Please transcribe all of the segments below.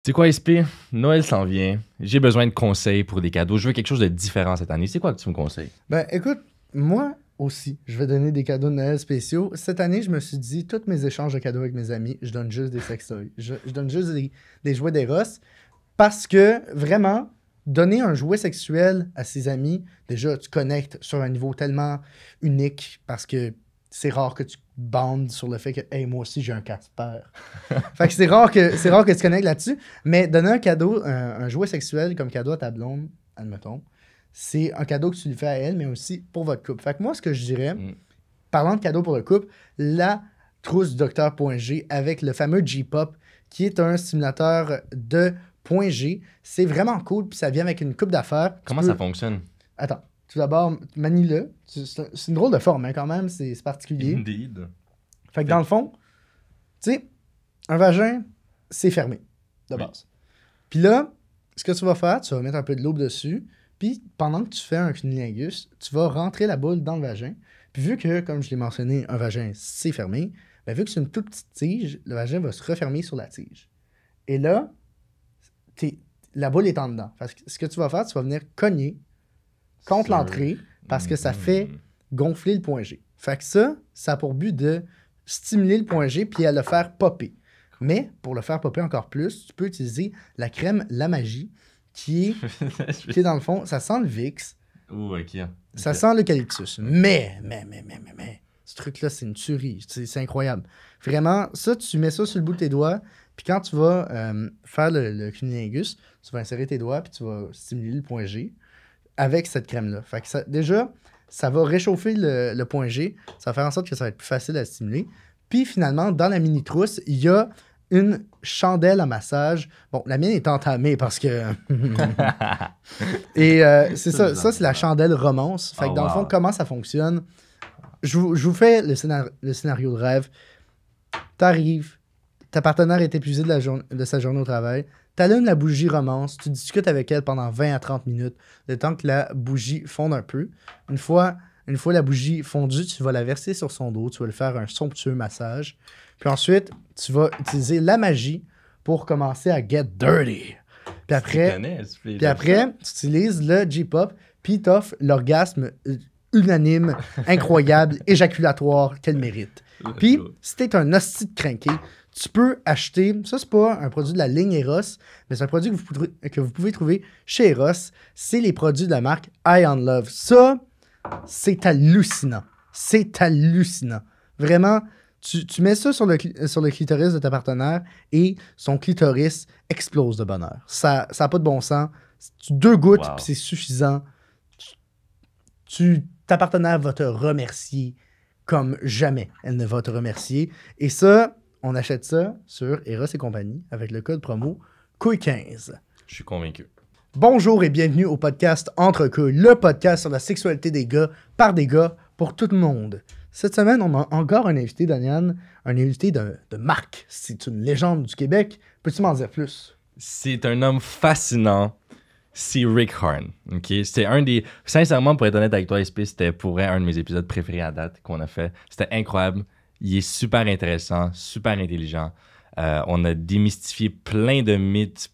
C'est quoi, SP? Noël s'en vient. J'ai besoin de conseils pour des cadeaux. Je veux quelque chose de différent cette année. C'est quoi que tu me conseilles? Ben, écoute, moi aussi, je vais donner des cadeaux de Noël spéciaux. Cette année, je me suis dit, tous mes échanges de cadeaux avec mes amis, je donne juste des sextoys. Je donne juste des jouets d'Eros parce que, vraiment, donner un jouet sexuel à ses amis, déjà, tu connectes sur un niveau tellement unique parce que c'est rare que tu bandes sur le fait que, hey, moi aussi, j'ai un Casper. Fait que c'est rare que tu connectes là-dessus. Mais donner un cadeau, un jouet sexuel comme cadeau à ta blonde, admettons, c'est un cadeau que tu lui fais à elle, mais aussi pour votre couple. Fait que moi, ce que je dirais, parlant de cadeau pour le couple, la trousse du Docteur.G avec le fameux G-Pop, qui est un simulateur de point G. C'est vraiment cool, puis ça vient avec une coupe d'affaires. Comment ça fonctionne? Attends, tout d'abord, manie-le. C'est une drôle de forme, hein, quand même, c'est particulier. Indeed. Fait que dans le fond, tu sais, un vagin, c'est fermé, de base. Puis là, ce que tu vas faire, tu vas mettre un peu de l'aube dessus, puis pendant que tu fais un cunnilingus, tu vas rentrer la boule dans le vagin. Puis vu que, comme je l'ai mentionné, un vagin, c'est fermé, ben vu que c'est une toute petite tige, le vagin va se refermer sur la tige. Et là, la boule est en dedans. Fait que ce que tu vas faire, tu vas venir cogner contre l'entrée parce que ça fait gonfler le point G. Fait que ça a pour but de stimuler le point G puis à le faire popper. Mais pour le faire popper encore plus, tu peux utiliser la crème La Magie qui est dans le fond, ça sent le Vicks. OK. Ça sent l'eucalyptus. Mais, ce truc-là, c'est une tuerie. C'est incroyable. Vraiment, ça, tu mets ça sur le bout de tes doigts, puis quand tu vas faire le cunnilingus, tu vas insérer tes doigts, puis tu vas stimuler le point G avec cette crème-là. Fait que déjà, ça va réchauffer le point G, ça va faire en sorte que ça va être plus facile à stimuler. Puis finalement, dans la mini-trousse, il y a une chandelle à massage. Bon, la mienne est entamée parce que... Et c'est ça. Ça, c'est la chandelle romance. Fait que dans le fond, comment ça fonctionne? Je vous fais le scénario de rêve. T'arrives, ta partenaire est épuisée de sa journée au travail. T'allumes la bougie romance. Tu discutes avec elle pendant 20 à 30 minutes, le temps que la bougie fonde un peu. Une fois la bougie fondue, tu vas la verser sur son dos. Tu vas lui faire un somptueux massage. Puis ensuite, tu vas utiliser la magie pour commencer à get dirty. Puis après, tu utilises le G-Pop, puis t'offres l'orgasme unanime, incroyable, éjaculatoire qu'elle mérite. Puis, si t'es un hostie de crinqué, tu peux acheter, ça c'est pas un produit de la ligne Eros, mais c'est un produit que vous pouvez trouver chez Eros. C'est les produits de la marque Eye on Love. Ça, c'est hallucinant. C'est hallucinant. Vraiment, tu mets ça sur le clitoris de ta partenaire et son clitoris explose de bonheur. Ça n'a pas de bon sens. 2 gouttes, puis c'est suffisant. Ta partenaire va te remercier comme jamais elle ne va te remercier. Et ça, on achète ça sur Eros et compagnie avec le code promo COUILLE15. Je suis convaincu. Bonjour et bienvenue au podcast Entre Couilles, le podcast sur la sexualité des gars par des gars pour tout le monde. Cette semaine, on a encore un invité, Daniel, un invité de marque. C'est une légende du Québec. Peux-tu m'en dire plus? C'est un homme fascinant. C'est Rick Harn. Okay? C'était sincèrement, pour être honnête avec toi, SP, c'était pour vrai un de mes épisodes préférés à date qu'on a fait. C'était incroyable. Il est super intéressant, super intelligent. On a démystifié plein de mythes,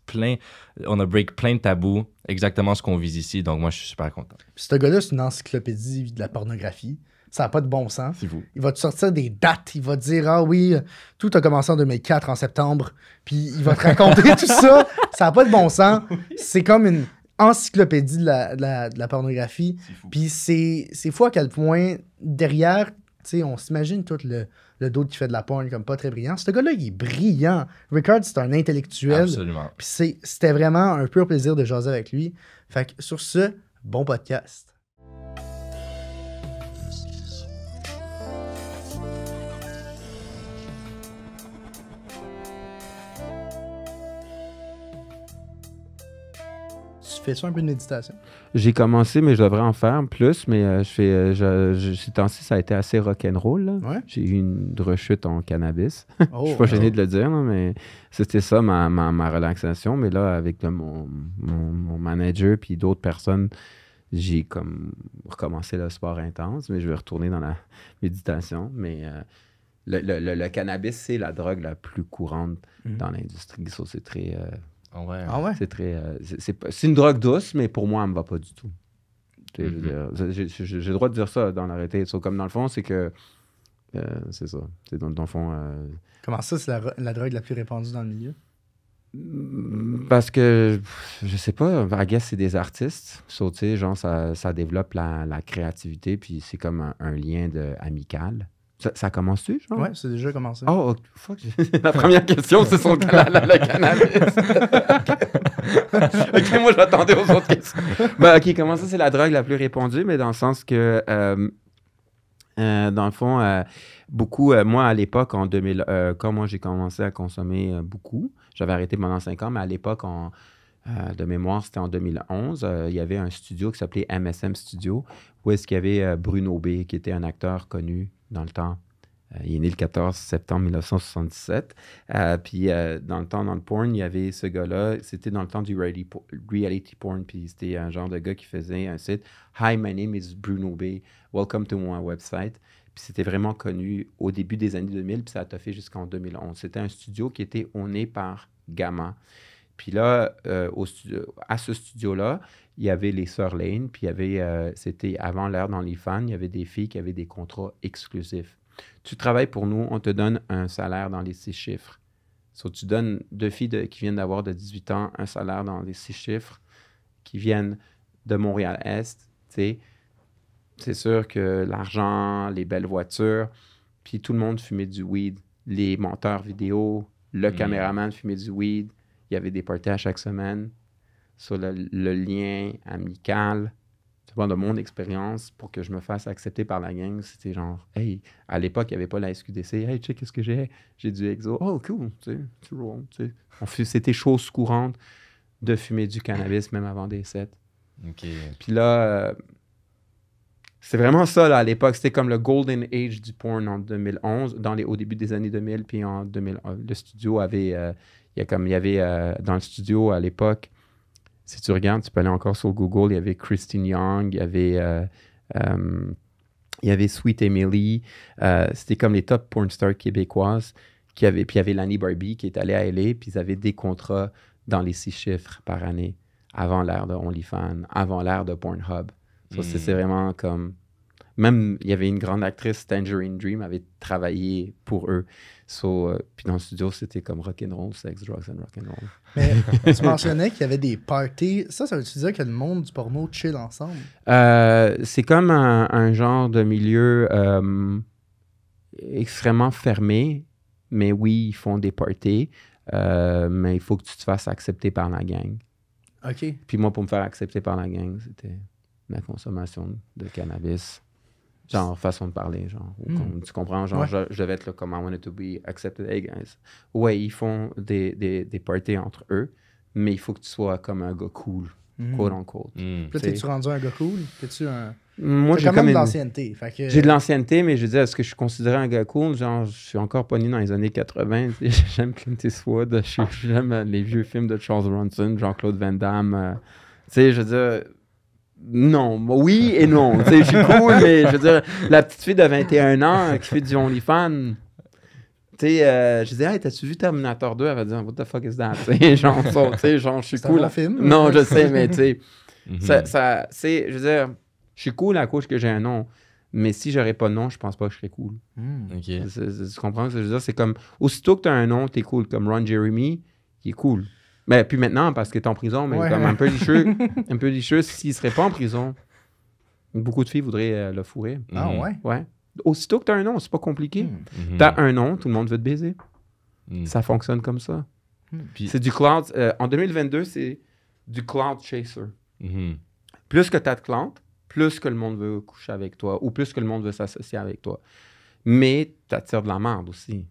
on a break plein de tabous, exactement ce qu'on vise ici. Donc moi, je suis super content. Puis ce gars-là, c'est une encyclopédie de la pornographie. Ça n'a pas de bon sens. C'est fou. Il va te sortir des dates. Il va te dire, ah oui, tout a commencé en 2004, en septembre. Puis il va te raconter tout ça. Ça n'a pas de bon sens. C'est comme une encyclopédie de la pornographie. Puis c'est fou à quel point, derrière, on s'imagine tout le dos qui fait de la porn comme pas très brillant. Ce gars-là, il est brillant. Rickard, c'est un intellectuel. Absolument. Puis c'était vraiment un pur plaisir de jaser avec lui. Fait que sur ce, bon podcast. Tu fais-tu un peu de méditation? J'ai commencé, mais je devrais en faire plus. Mais ces temps-ci, ça a été assez rock'n'roll. Là. Ouais. J'ai eu une rechute en cannabis. Oh, je suis pas gêné de le dire, là, mais c'était ça ma relaxation. Mais là, avec mon manager puis d'autres personnes, j'ai comme recommencé le sport intense, mais je vais retourner dans la méditation. Mais le cannabis, c'est la drogue la plus courante dans l'industrie. Ça, c'est très Ah ouais. Ah ouais? C'est très... c'est une drogue douce, mais pour moi, elle me va pas du tout. Je veux dire, j'ai le droit de dire ça dans l'arrêté. Comme dans le fond, c'est que... c'est ça. C'est dans le fond... Comment ça, c'est la drogue la plus répandue dans le milieu? Parce que, je sais pas, I guess c'est des artistes. So, tu sais, genre, ça développe la créativité, puis c'est comme un lien amical. Ça commence-tu, genre? Ouais, c'est déjà commencé. Oh, fuck. La première question, c'est son le cannabis. OK, moi, j'attendais aux autres questions. Ben, OK, comment ça, c'est la drogue la plus répandue, mais dans le sens que, dans le fond, beaucoup, moi, à l'époque, en 2000, quand moi, j'ai commencé à consommer beaucoup, j'avais arrêté pendant 5 ans, mais à l'époque, de mémoire, c'était en 2011, il y avait un studio qui s'appelait MSM Studio, où est-ce qu'il y avait Bruno B., qui était un acteur connu dans le temps. Il est né le 14 septembre 1977. Puis dans le temps, dans le porn, il y avait ce gars-là. C'était dans le temps du reality porn. Puis c'était un genre de gars qui faisait un site. Hi, my name is Bruno B. Welcome to my website. Puis c'était vraiment connu au début des années 2000. Puis ça a toffé jusqu'en 2011. C'était un studio qui était owné par Gamma. Puis là, à ce studio-là, il y avait les Sœurs Lane. Puis il y avait, c'était avant l'ère d'OnlyFans, il y avait des filles qui avaient des contrats exclusifs. Tu travailles pour nous, on te donne un salaire dans les 6 chiffres. So, tu donnes 2 filles qui viennent d'avoir de 18 ans un salaire dans les 6 chiffres, qui viennent de Montréal-Est. C'est sûr que l'argent, les belles voitures, puis tout le monde fumait du weed. Les monteurs vidéo, le caméraman fumait du weed. Il y avait des parties à chaque semaine. Sur le lien amical, de mon expérience, pour que je me fasse accepter par la gang, c'était genre, hey, à l'époque, il n'y avait pas la SQDC. Hey, check, qu'est-ce que j'ai? J'ai du Exo. Oh, cool, tu sais. C'était chose courante de fumer du cannabis, même avant des sets. OK. Puis là, c'est vraiment ça, là, à l'époque. C'était comme le golden age du porn en 2011, au début des années 2000, puis en 2001. Le studio avait, il y avait dans le studio à l'époque, si tu regardes, tu peux aller encore sur Google, il y avait Christine Young, il y avait Sweet Emily, c'était comme les top porn stars québécoises, puis il y avait Lanny Barbie qui est allée à LA, puis ils avaient des contrats dans les 6 chiffres par année, avant l'ère de OnlyFans, avant l'ère de Pornhub. Ça, c'est vraiment comme... Même, il y avait une grande actrice, Tangerine Dream, avait travaillé pour eux. Puis dans le studio, c'était comme rock'n'roll, sex, drugs and rock'n'roll. Mais tu mentionnais qu'il y avait des parties. Ça veut-tu dire que le monde du porno chill ensemble? C'est comme un genre de milieu extrêmement fermé. Mais oui, ils font des parties. Mais il faut que tu te fasses accepter par la gang. OK. Puis moi, pour me faire accepter par la gang, c'était ma consommation de cannabis. Genre, façon de parler, genre. Tu comprends? Genre, je devais être là comme I wanted to be accepted. Hey, guys. Ouais, ils font des parties entre eux, mais il faut que tu sois comme un gars cool, quote unquote. Puis là, t'es-tu rendu un gars cool? T'es-tu un... Moi, j'ai quand même de l'ancienneté. Que... J'ai de l'ancienneté, mais je veux dire, est-ce que je suis considéré un gars cool? Genre, je suis encore pogné dans les années 80. J'aime Clint Eastwood, j'aime les vieux films de Charles Bronson, Jean-Claude Van Damme. Tu sais, je veux dire... Non, oui et non. Tu sais, je suis cool, mais je veux dire, la petite fille de 21 ans qui fait du OnlyFans, tu sais, je disais, hey, t'as-tu vu Terminator 2? Elle va dire, what the fuck is that? Tu sais, genre, je suis cool. C'est un film. Non, je sais, mais tu sais, je veux dire, je suis cool à cause que j'ai un nom, mais si j'aurais pas de nom, je pense pas que je serais cool. OK. Tu comprends ce que je veux dire? C'est comme, aussitôt que t'as un nom, t'es cool. Comme Ron Jeremy, qui est cool. Mais puis maintenant, parce qu'il est en prison, mais comme un peu licheux, s'il serait pas en prison, beaucoup de filles voudraient le fourrer. Ah ouais? Ouais. Aussitôt que tu as un nom, c'est pas compliqué. Tu as un nom, tout le monde veut te baiser. Ça fonctionne comme ça. Puis, c'est du cloud. En 2022, c'est du cloud chaser. Plus que tu as de clients, plus que le monde veut coucher avec toi ou plus que le monde veut s'associer avec toi. Mais tu attires de la merde aussi.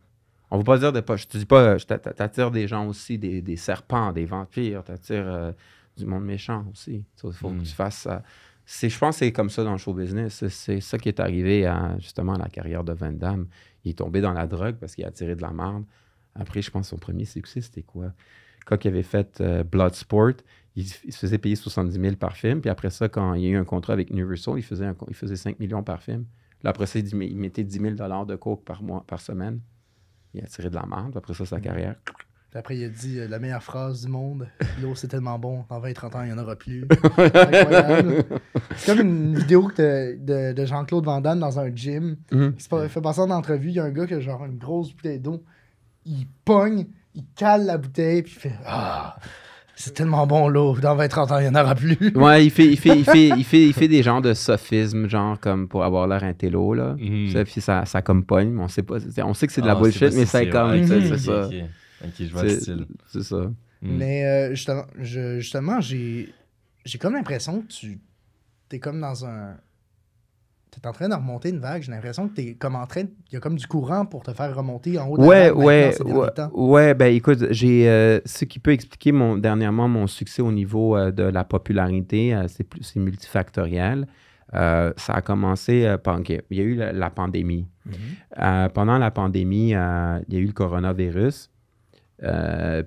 On ne veut pas dire de pas. Je te dis pas, t'attires des gens aussi, des serpents, des vampires, t'attires du monde méchant aussi. Il faut que tu fasses ça. Je pense que c'est comme ça dans le show business. C'est ça qui est arrivé à justement la carrière de Van Damme. Il est tombé dans la drogue parce qu'il a attiré de la merde. Après, je pense que son premier succès, c'était quoi? Quand il avait fait Bloodsport, il se faisait payer 70 000 par film. Puis après ça, quand il y a eu un contrat avec Universal, il faisait 5 millions par film. Là, après ça, il mettait 10 000 $ de coke par semaine. Il a tiré de la merde. Après ça, sa carrière, Puis après, il a dit la meilleure phrase du monde. L'eau, c'est tellement bon. Dans 20-30 ans, il n'y en aura plus. C'est incroyable. C'est comme une vidéo de Jean-Claude Van Damme dans un gym. Il fait passer en entrevue. Il y a un gars qui a genre une grosse bouteille d'eau. Il pogne, il cale la bouteille, puis il fait c'est tellement bon l'eau. Dans 20-30 ans, il n'y en aura plus. Ouais, il fait des genres de sophismes, genre comme pour avoir l'air intello, là. Puis ça comme pogne. On sait pas. On sait que c'est de la bullshit, mais ça est comme. C'est ça. Ok, je vois le style. C'est ça. Mais justement, j'ai comme l'impression que t'es comme dans un... T'es en train de remonter une vague. J'ai l'impression que t'es comme en train... Il y a comme du courant pour te faire remonter en haut de la vague Ouais, ben écoute, j'ai... ce qui peut expliquer dernièrement mon succès au niveau de la popularité, c'est multifactoriel. Ça a commencé par... Il y a eu la pandémie. Pendant la pandémie, il y a eu le coronavirus.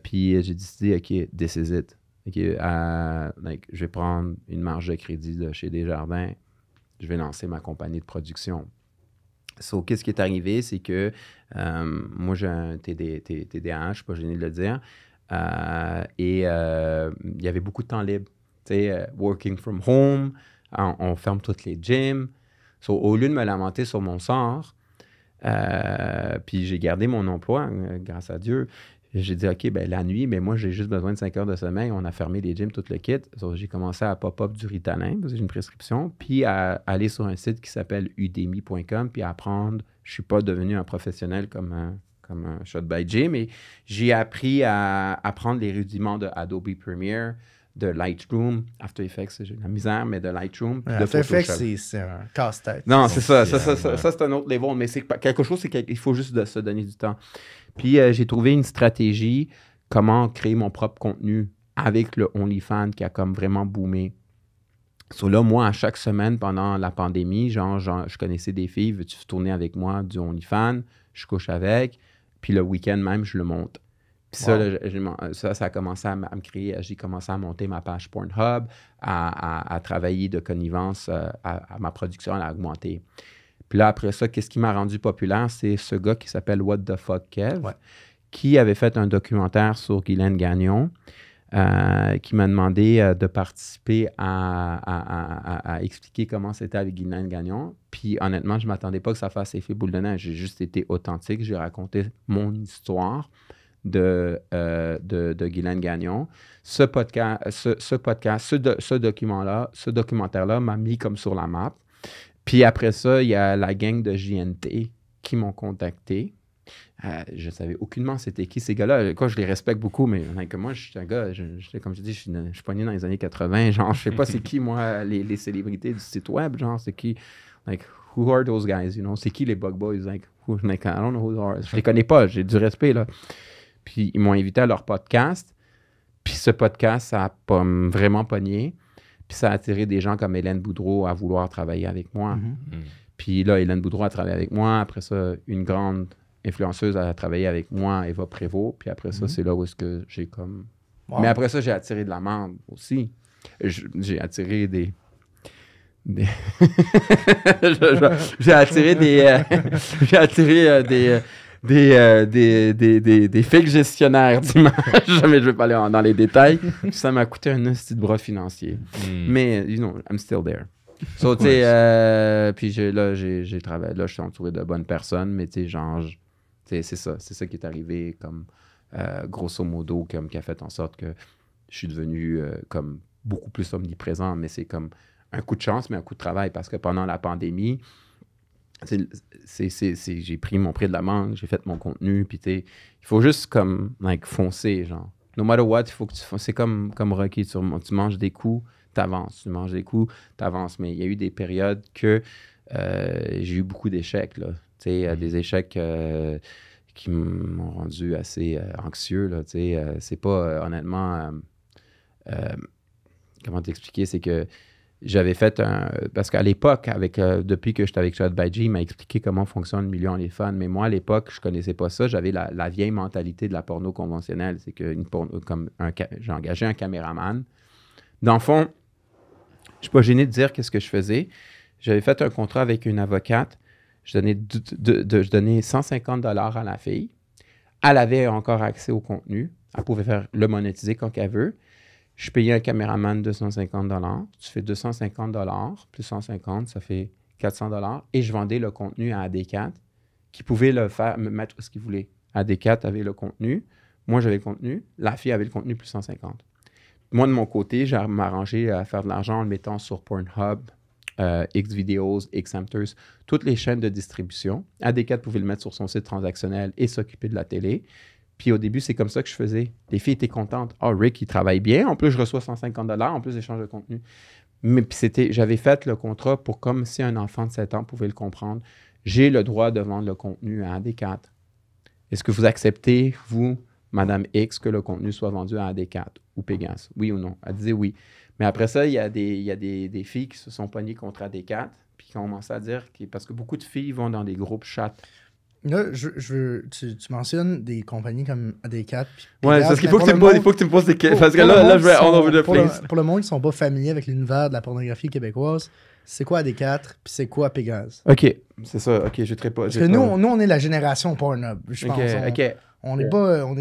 Puis j'ai décidé, OK, this is it. Je vais prendre une marge de crédit de chez Desjardins. Je vais lancer ma compagnie de production. So, qu'est-ce qui est arrivé, c'est que moi, j'ai un TDAH, je ne suis pas gêné de le dire. Et il y avait beaucoup de temps libre. Tu sais, working from home, on ferme toutes les gyms. So, au lieu de me lamenter sur mon sort, puis j'ai gardé mon emploi, grâce à Dieu. J'ai dit, OK, ben la nuit, mais moi, j'ai juste besoin de 5 heures de sommeil. On a fermé les gyms, tout le kit. Donc, j'ai commencé à pop-up du Ritalin, parce que j'ai une prescription, puis à aller sur un site qui s'appelle udemy.com, puis à apprendre. Je ne suis pas devenu un professionnel comme un shot by Jay, mais j'ai appris à apprendre les rudiments de Adobe Premiere, de Lightroom, After Effects, j'ai de la misère, mais de Lightroom. After Effects, c'est un casse-tête. Non, c'est ça. Ça, c'est un autre level, mais c'est quelque chose, c'est qu'il faut juste se donner du temps. Puis, j'ai trouvé une stratégie, comment créer mon propre contenu avec le OnlyFans qui a comme vraiment boomé. So là, moi, à chaque semaine pendant la pandémie, genre je connaissais des filles, veux-tu tourner avec moi du OnlyFans? Je couche avec. Puis le week-end même, je le monte. Puis ça a commencé à me créer. J'ai commencé à monter ma page Pornhub, à travailler de connivence, à ma production, à augmenter. Puis là, après ça, qu'est-ce qui m'a rendu populaire? C'est ce gars qui s'appelle What the Fuck Kev, qui avait fait un documentaire sur Guylaine Gagnon, qui m'a demandé de participer à expliquer comment c'était avec Guylaine Gagnon. Puis honnêtement, je ne m'attendais pas que ça fasse effet boule de neige. J'ai juste été authentique. J'ai raconté mon histoire de Guylaine Gagnon. Ce documentaire-là m'a mis comme sur la map. Puis après ça, il y a la gang de JNT qui m'ont contacté. Je ne savais aucunement c'était qui ces gars-là. Quoi, je les respecte beaucoup, mais moi, je suis un gars, comme je dis, je suis pas né dans les années 80. Genre, je sais pas c'est qui, moi, les célébrités du site web. Genre, c'est qui, who are those guys, you know? C'est qui les Bug Boys? I don't know who they are. Je les connais pas, j'ai du respect, là. Puis ils m'ont invité à leur podcast. Puis ce podcast, ça a vraiment pogné. Puis ça a attiré des gens comme Hélène Boudreau à vouloir travailler avec moi. Puis là, Hélène Boudreau a travaillé avec moi. Après ça, une grande influenceuse a travaillé avec moi, Eva Prévost. Puis après ça, c'est là où est-ce que j'ai comme... Wow. Mais après ça, j'ai attiré de la merde aussi. J'ai attiré des... j'ai attiré des fake gestionnaires d'image. Jamais je vais pas aller dans les détails. Ça m'a coûté un petit bras financier. Mais, you know, I'm still there. So, tu sais, puis j'ai travaillé. Là, je suis entouré de bonnes personnes, mais tu sais, genre, c'est ça qui est arrivé comme, grosso modo, comme qui a fait en sorte que je suis devenu comme beaucoup plus omniprésent, mais c'est comme un coup de chance, mais un coup de travail, parce que pendant la pandémie, j'ai pris mon prix de la mangue, j'ai fait mon contenu, puis il faut juste comme foncer, genre. No matter what, il faut que tu fonces. C'est comme Rocky, tu manges des coups, t'avances. Tu manges des coups, t'avances. Mais il y a eu des périodes que j'ai eu beaucoup d'échecs, là. Tu sais, des échecs qui m'ont rendu assez anxieux, là. Tu sais, c'est pas, honnêtement... comment t'expliquer? C'est que j'avais fait parce qu'à l'époque, depuis que j'étais avec Shot by G, il m'a expliqué comment fonctionne le milieu OnlyFans. Mais moi, à l'époque, je connaissais pas ça. J'avais la vieille mentalité de la porno conventionnelle. C'est que j'ai engagé un caméraman. Dans le fond, je suis pas gêné de dire qu'est-ce que je faisais. J'avais fait un contrat avec une avocate. Je donnais 150 $ à la fille. Elle avait encore accès au contenu. Elle pouvait le monétiser quand elle veut. Je payais un caméraman 250 $. Tu fais 250 $ plus 150, ça fait 400 $. Et je vendais le contenu à AD4 qui pouvait le faire, me mettre ce qu'il voulait. AD4 avait le contenu. Moi, j'avais le contenu. La fille avait le contenu plus 150. Moi, de mon côté, j'ai m'arrangé à faire de l'argent en le mettant sur Pornhub, Xvideos, Xhamsters, toutes les chaînes de distribution. AD4 pouvait le mettre sur son site transactionnel et s'occuper de la télé. Puis au début, c'est comme ça que je faisais. Les filles étaient contentes. « Ah, Rick, il travaille bien. En plus, je reçois 150 $. En plus, j'échange de contenu. » Mais puis j'avais fait le contrat pour comme si un enfant de 7 ans pouvait le comprendre. J'ai le droit de vendre le contenu à AD4. Est-ce que vous acceptez, vous, Madame X, que le contenu soit vendu à AD4 ou Pégase? Oui ou non? Elle disait oui. Mais après ça, il y a des filles qui se sont pognées contre AD4 puis qui ont commencé à dire parce que beaucoup de filles vont dans des groupes chat. Là, tu mentionnes des compagnies comme AD4. Ouais, parce qu'il faut que tu me poses des questions. Parce que là, je vais on over the place. Pour le monde qui ne sont pas familiers avec l'univers de la pornographie québécoise, c'est quoi AD4 puis c'est quoi Pégase? OK, c'est ça. OK, je ne traite pas. Parce que nous, on est la génération Pornhub, je pense. On n'est pas... On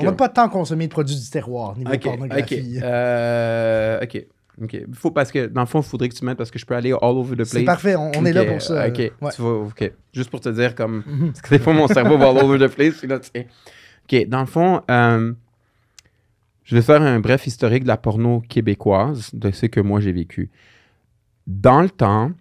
n'a pas tant consommé de produits du terroir niveau pornographie. OK. Parce que, dans le fond, il faudrait que tu mettes, parce que je peux aller all over the place. C'est parfait, on est là pour ça. OK, ouais. Tu vas, OK. Juste pour te dire, comme, parce que des fois, mon cerveau va all over the place. Puis là, OK, dans le fond, je vais faire un bref historique de la porno québécoise, de ce que moi, j'ai vécu. Dans le temps,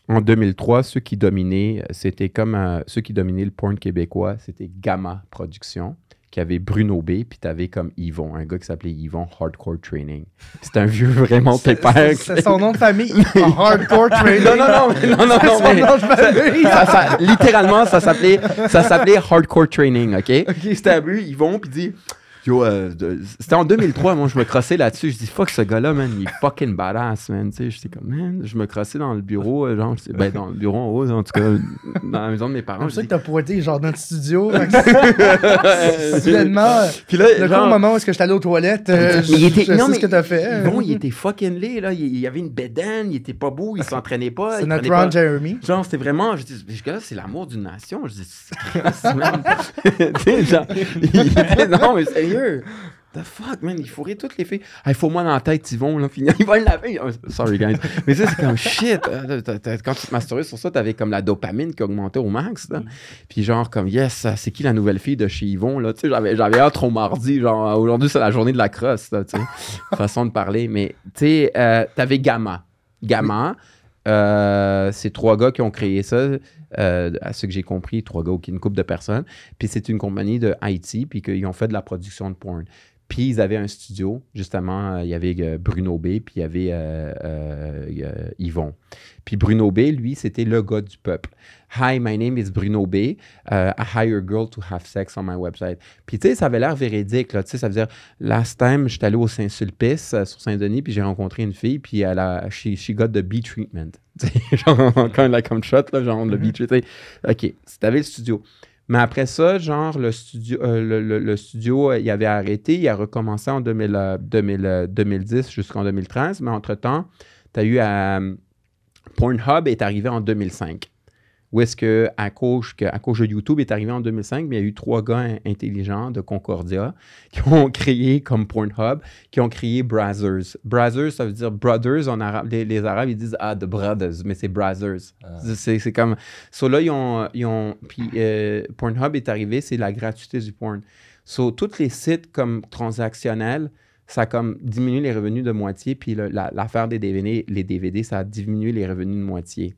en 2003, ceux qui dominaient le porn québécois, c'était Gamma Productions, qui avait Bruno B, puis t'avais comme Yvon, un gars qui s'appelait Yvon Hardcore Training. C'était un vieux vraiment pépère. C'est son nom de famille, Hardcore Training. Non. Littéralement, ça s'appelait Hardcore Training, OK? C'était à lui, Yvon, puis dit... Yo, c'était en 2003, moi, je me crossais là-dessus. Je dis, fuck, ce gars-là, man, il est fucking badass, man. Tu sais, j'étais comme, man, je me crossais dans le bureau, genre, dans le bureau en haut, en tout cas, dans la maison de mes parents. C'est ça que t'as pointé, genre, dans le studio. Soudainement, puis là, le court moment où est-ce que j'étais allé aux toilettes, je sais ce que t'as fait. Bon, il était fucking laid, là. Il y avait une bédaine, il était pas beau, il s'entraînait pas. C'est notre Ron Jeremy. Genre, c'était vraiment, je dis, c'est l'amour d'une nation. Je dis, tu sais, genre, non, mais sérieux. The fuck, man, il fourrait toutes les filles. Il faut moi dans la tête, Yvon, là, il va le laver. Sorry, guys. Mais ça, c'est comme shit. Quand tu te masturbais sur ça, t'avais comme la dopamine qui augmentait au max, là. Puis genre, comme, yes, c'est qui la nouvelle fille de chez Yvon, là? Tu sais, j'avais hâte au mardi. Genre, aujourd'hui, c'est la journée de la crosse, là, tu sais. Façon de parler. Mais, tu sais, t'avais Gamma. Gamma, c'est 3 gars qui ont créé ça. À ce que j'ai compris, 3 gars, une couple de personnes. Puis c'est une compagnie de Haïti, puis qu'ils ont fait de la production de porn. Puis ils avaient un studio, justement, il y avait Bruno B, puis il y avait Yvon. Puis Bruno B, lui, c'était le gars du peuple. Hi, my name is Bruno B. I hire a girl to have sex on my website. Puis tu sais, ça avait l'air véridique, là. Tu sais, ça veut dire, last time, j'étais allé au Saint-Sulpice, sur Saint-Denis, puis j'ai rencontré une fille, puis she got the bee treatment. Genre, quand elle a comme shot, là, genre, le bee treatment. OK, t'avais le studio. Mais après ça, genre, le studio, il avait arrêté, il a recommencé en 2010 jusqu'en 2013, mais entre-temps, tu as eu Pornhub est arrivé en 2005. Où est-ce que, à cause de YouTube est arrivé en 2005, mais il y a eu 3 gars intelligents de Concordia qui ont créé, comme Pornhub, qui ont créé Brazzers. Brazzers, ça veut dire brothers en arabe. Les Arabes, ils disent the brothers, mais c'est Brazzers. C'est comme... So là, puis Pornhub est arrivé, c'est la gratuité du porn. So, tous les sites comme transactionnels, ça a comme diminué les revenus de moitié, puis l'affaire des DVD, les DVD, ça a diminué les revenus de moitié.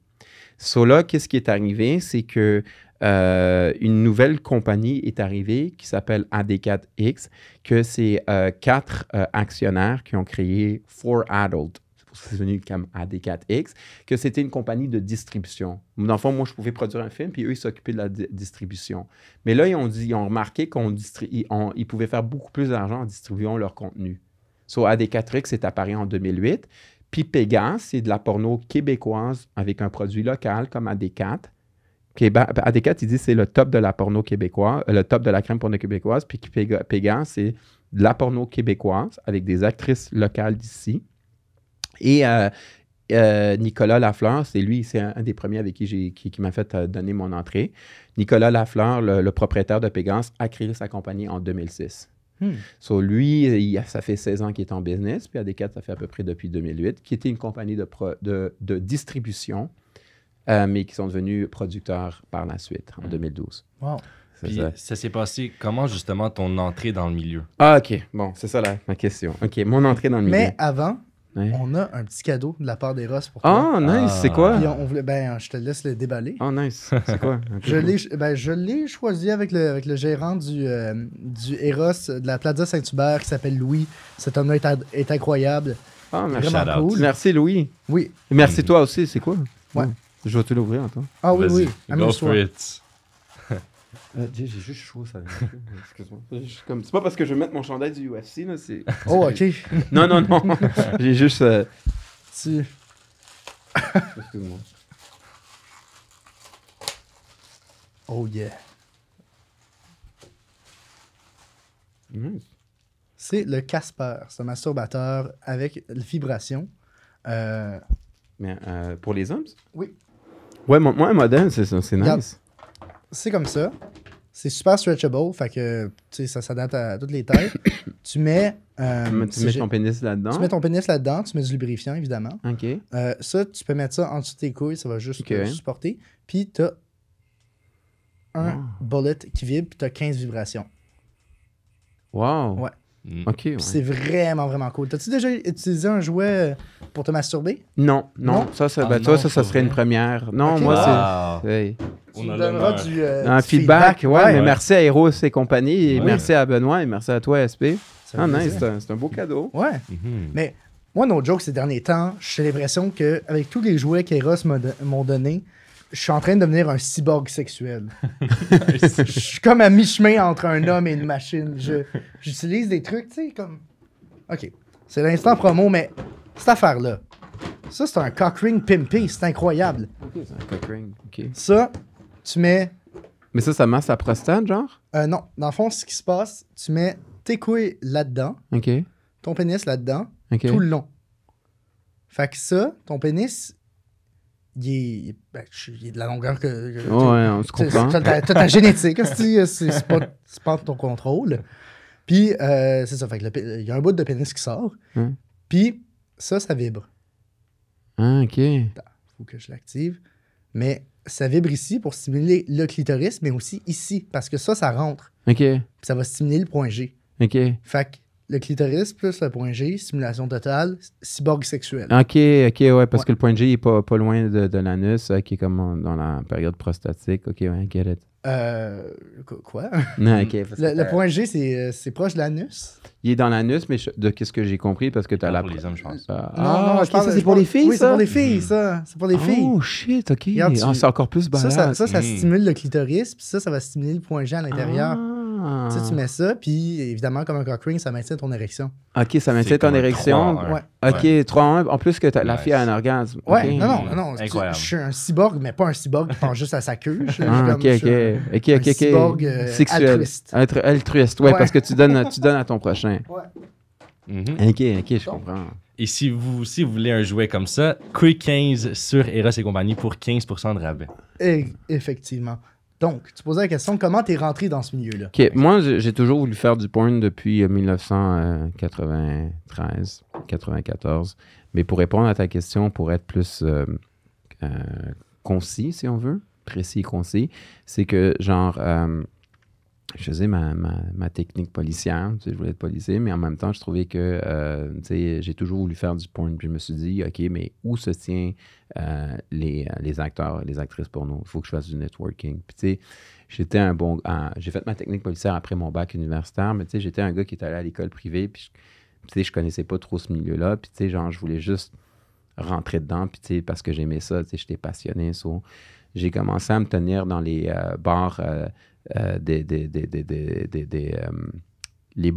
So là, qu'est-ce qui est arrivé? C'est que une nouvelle compagnie est arrivée qui s'appelle AD4X, que c'est 4 actionnaires qui ont créé For Adult. C'est devenu comme AD4X, que c'était une compagnie de distribution. Dans le fond, moi, je pouvais produire un film, puis eux, ils s'occupaient de la distribution. Mais là, ils ont remarqué qu'ils pouvaient faire beaucoup plus d'argent en distribuant leur contenu. So, AD4X est apparu en 2008. Puis Pégase, c'est de la porno québécoise avec un produit local comme AD4. AD4, il dit que c'est le top de la porno québécoise, le top de la crème porno québécoise. Puis Pégase, c'est de la porno québécoise avec des actrices locales d'ici. Et Nicolas Lafleur, c'est un des premiers avec qui m'a fait donner mon entrée. Nicolas Lafleur, le propriétaire de Pégase, a créé sa compagnie en 2006. So, lui, ça fait 16 ans qu'il est en business, puis AD4, ça fait à peu près depuis 2008, qui était une compagnie de distribution, mais qui sont devenus producteurs par la suite, en 2012. Wow. Puis ça s'est passé comment, justement, ton entrée dans le milieu? Ah, OK. Bon, c'est ça ma question. OK, mon entrée dans le milieu. Mais avant, on a un petit cadeau de la part d'Eros pour toi. Ah, nice. C'est quoi? Puis on voulait, je te laisse le déballer. Oh, nice. C'est quoi? Je l'ai choisi avec le gérant du Eros de la Plaza Saint-Hubert qui s'appelle Louis. Cet homme-là est incroyable. Ah, merci. Vraiment cool. Merci, Louis. Oui. Merci, toi aussi. C'est quoi? Ouais. Je vais te l'ouvrir, toi. Ah oui, oui. Go for it. J'ai juste chaud, ça. Excuse-moi. C'est pas parce que je vais mettre mon chandail du UFC, là. Oh, OK. Non. J'ai juste... Excuse-moi. Oh, yeah. C'est le Casper. C'est un masturbateur avec vibration. Mais pour les hommes? Oui. Ouais, moi, un modèle, c'est nice. Regarde, c'est comme ça. C'est super stretchable. Fait que, tu sais, ça s'adapte à toutes les tailles. Tu mets... tu mets ton pénis là-dedans? Tu mets ton pénis là-dedans. Tu mets du lubrifiant, évidemment. OK. Ça, tu peux mettre ça en dessous de tes couilles. Ça va juste te supporter. Puis, tu as un bullet qui vibre. Puis, tu as 15 vibrations. Wow. Ouais. OK. Ouais. C'est vraiment, vraiment cool. T'as-tu déjà utilisé un jouet pour te masturber? Non. Ça serait une première. Non, okay. Moi, c'est... Tu me donneras du feedback. Ouais, mais merci à Eros et compagnie. Et merci à Benoît et merci à toi, SP. Nice. C'est un beau cadeau. Ouais. Mais moi, no joke, ces derniers temps, j'ai l'impression qu'avec tous les jouets qu'Eros m'ont donné, je suis en train de devenir un cyborg sexuel. Je suis comme à mi-chemin entre un homme et une machine. J'utilise des trucs, tu sais, comme... OK. C'est l'instant promo, mais cette affaire-là, ça, c'est un cock ring pimpé. C'est incroyable. OK, c'est un cock ring. OK. Ça, tu mets... Mais ça masse la prostate, genre? Non. Dans le fond, ce qui se passe, tu mets tes couilles là-dedans. OK. Ton pénis là-dedans. OK. Tout le long. Fait que ça, ton pénis... Il est de la longueur que ouais, on se comprend. T'as ta génétique, c'est pas de ton contrôle. Puis, c'est ça, fait que il y a un bout de pénis qui sort. Puis, ça vibre. Ah, OK. Faut que je l'active. Mais ça vibre ici pour stimuler le clitoris, mais aussi ici, parce que ça rentre. OK. Puis ça va stimuler le point G. OK. Fait que le clitoris plus le point G, stimulation totale, cyborg sexuel. OK, ouais, parce que le point G est pas loin de l'anus, qui est comme dans la période prostatique. OK, ouais, get it. Quoi? Non, OK. Le point G, c'est proche de l'anus? Il est dans l'anus, mais de ce que j'ai compris, parce que tu as la... Pour les hommes, je pense. Non, OK, ça, c'est pour les filles, oui, ça? Oui, c'est pour les filles, ça. C'est pour les filles. Oh, shit, OK. C'est encore plus balade. Ça stimule le clitoris, puis ça va stimuler le point G à l'intérieur. Tu mets ça, puis évidemment, comme un cock ring, ça maintient ton érection. OK, ça maintient ton érection. Ouais. OK, 3-1. En plus que la fille a un orgasme. Ouais, okay. Non. Incroyable. Je suis un cyborg, mais pas un cyborg qui pense juste à sa queue. OK. Un cyborg sexuel. altruiste. Altruiste, ouais, parce que tu donnes à ton prochain. Ouais. OK, je comprends. Et si vous voulez un jouet comme ça, Quick 15 sur Eros et compagnie pour 15% de rabais. Effectivement. Donc, tu posais la question, comment t'es rentré dans ce milieu-là? OK. Moi, j'ai toujours voulu faire du porn depuis 1993, 94. Mais pour répondre à ta question, pour être plus concis, si on veut, précis et concis, c'est que, genre, je faisais ma technique policière. Tu sais, je voulais être policier, mais en même temps, je trouvais que, tu sais, j'ai toujours voulu faire du porn. Puis je me suis dit, OK, mais où se tient les acteurs, les actrices porno? Il faut que je fasse du networking. Puis, tu sais, j'étais un bon... j'ai fait ma technique policière après mon bac universitaire, mais tu sais, j'étais un gars qui était allé à l'école privée, puis, tu sais, je connaissais pas trop ce milieu-là. Puis, tu sais, genre, je voulais juste rentrer dedans, puis, tu sais, parce que j'aimais ça, tu sais, j'étais passionné. So, j'ai commencé à me tenir dans les bars... les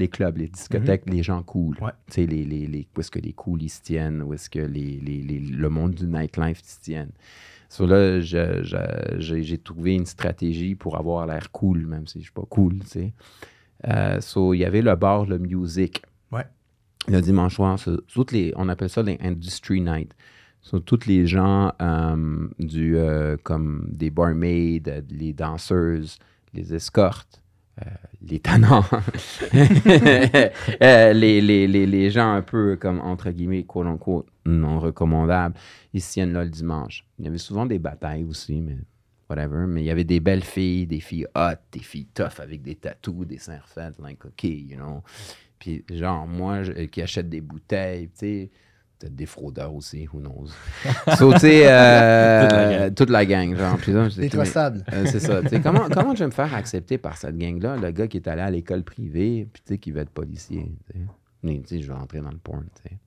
clubs, les discothèques, les gens cool. Ouais. Tu sais, où est-ce que les cool ils se tiennent, où est-ce que le monde du nightlife se tienne. So là, j'ai trouvé une stratégie pour avoir l'air cool, même si je suis pas cool, tu sais. So, il y avait le bar, le Music. Ouais. Le dimanche soir, on appelle ça les Industry Night. Ce sont tous les gens comme des barmaids, les danseuses, les escortes, les tannants, les gens un peu comme, entre guillemets, quote-unquote, non recommandables, ils se tiennent là le dimanche. Il y avait souvent des batailles aussi, mais whatever. Mais il y avait des belles filles, des filles hot, des filles tough avec des tattoos, des seins refaits, like, OK, you know. Puis genre, moi, qui achète des bouteilles, tu sais, peut-être des fraudeurs aussi, who knows. So, tu sais, toute la gang, genre. Puis là, des trustables. C'est ça. Tu sais, comment je vais me faire accepter par cette gang-là, le gars qui est allé à l'école privée, puis tu sais, qui veut être policier, tu sais. Mais tu sais, je vais entrer dans le porn, tu sais.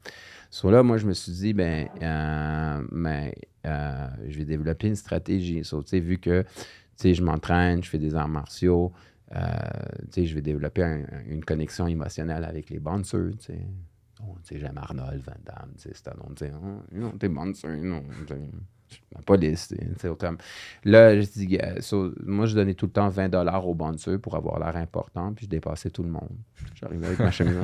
So là, moi, je me suis dit, je vais développer une stratégie. So, tu sais, vu que, tu sais, je m'entraîne, je fais des arts martiaux, je vais développer une connexion émotionnelle avec les bouncers, tu sais. Oh, j'aime Arnold, Van Damme, Stallone, tu sais, t'es bouncer, non, la police, tu sais. Là, je dis, moi, je donnais tout le temps 20$ aux bouncers pour avoir l'air important, puis je dépassais tout le monde. J'arrivais avec ma chemise.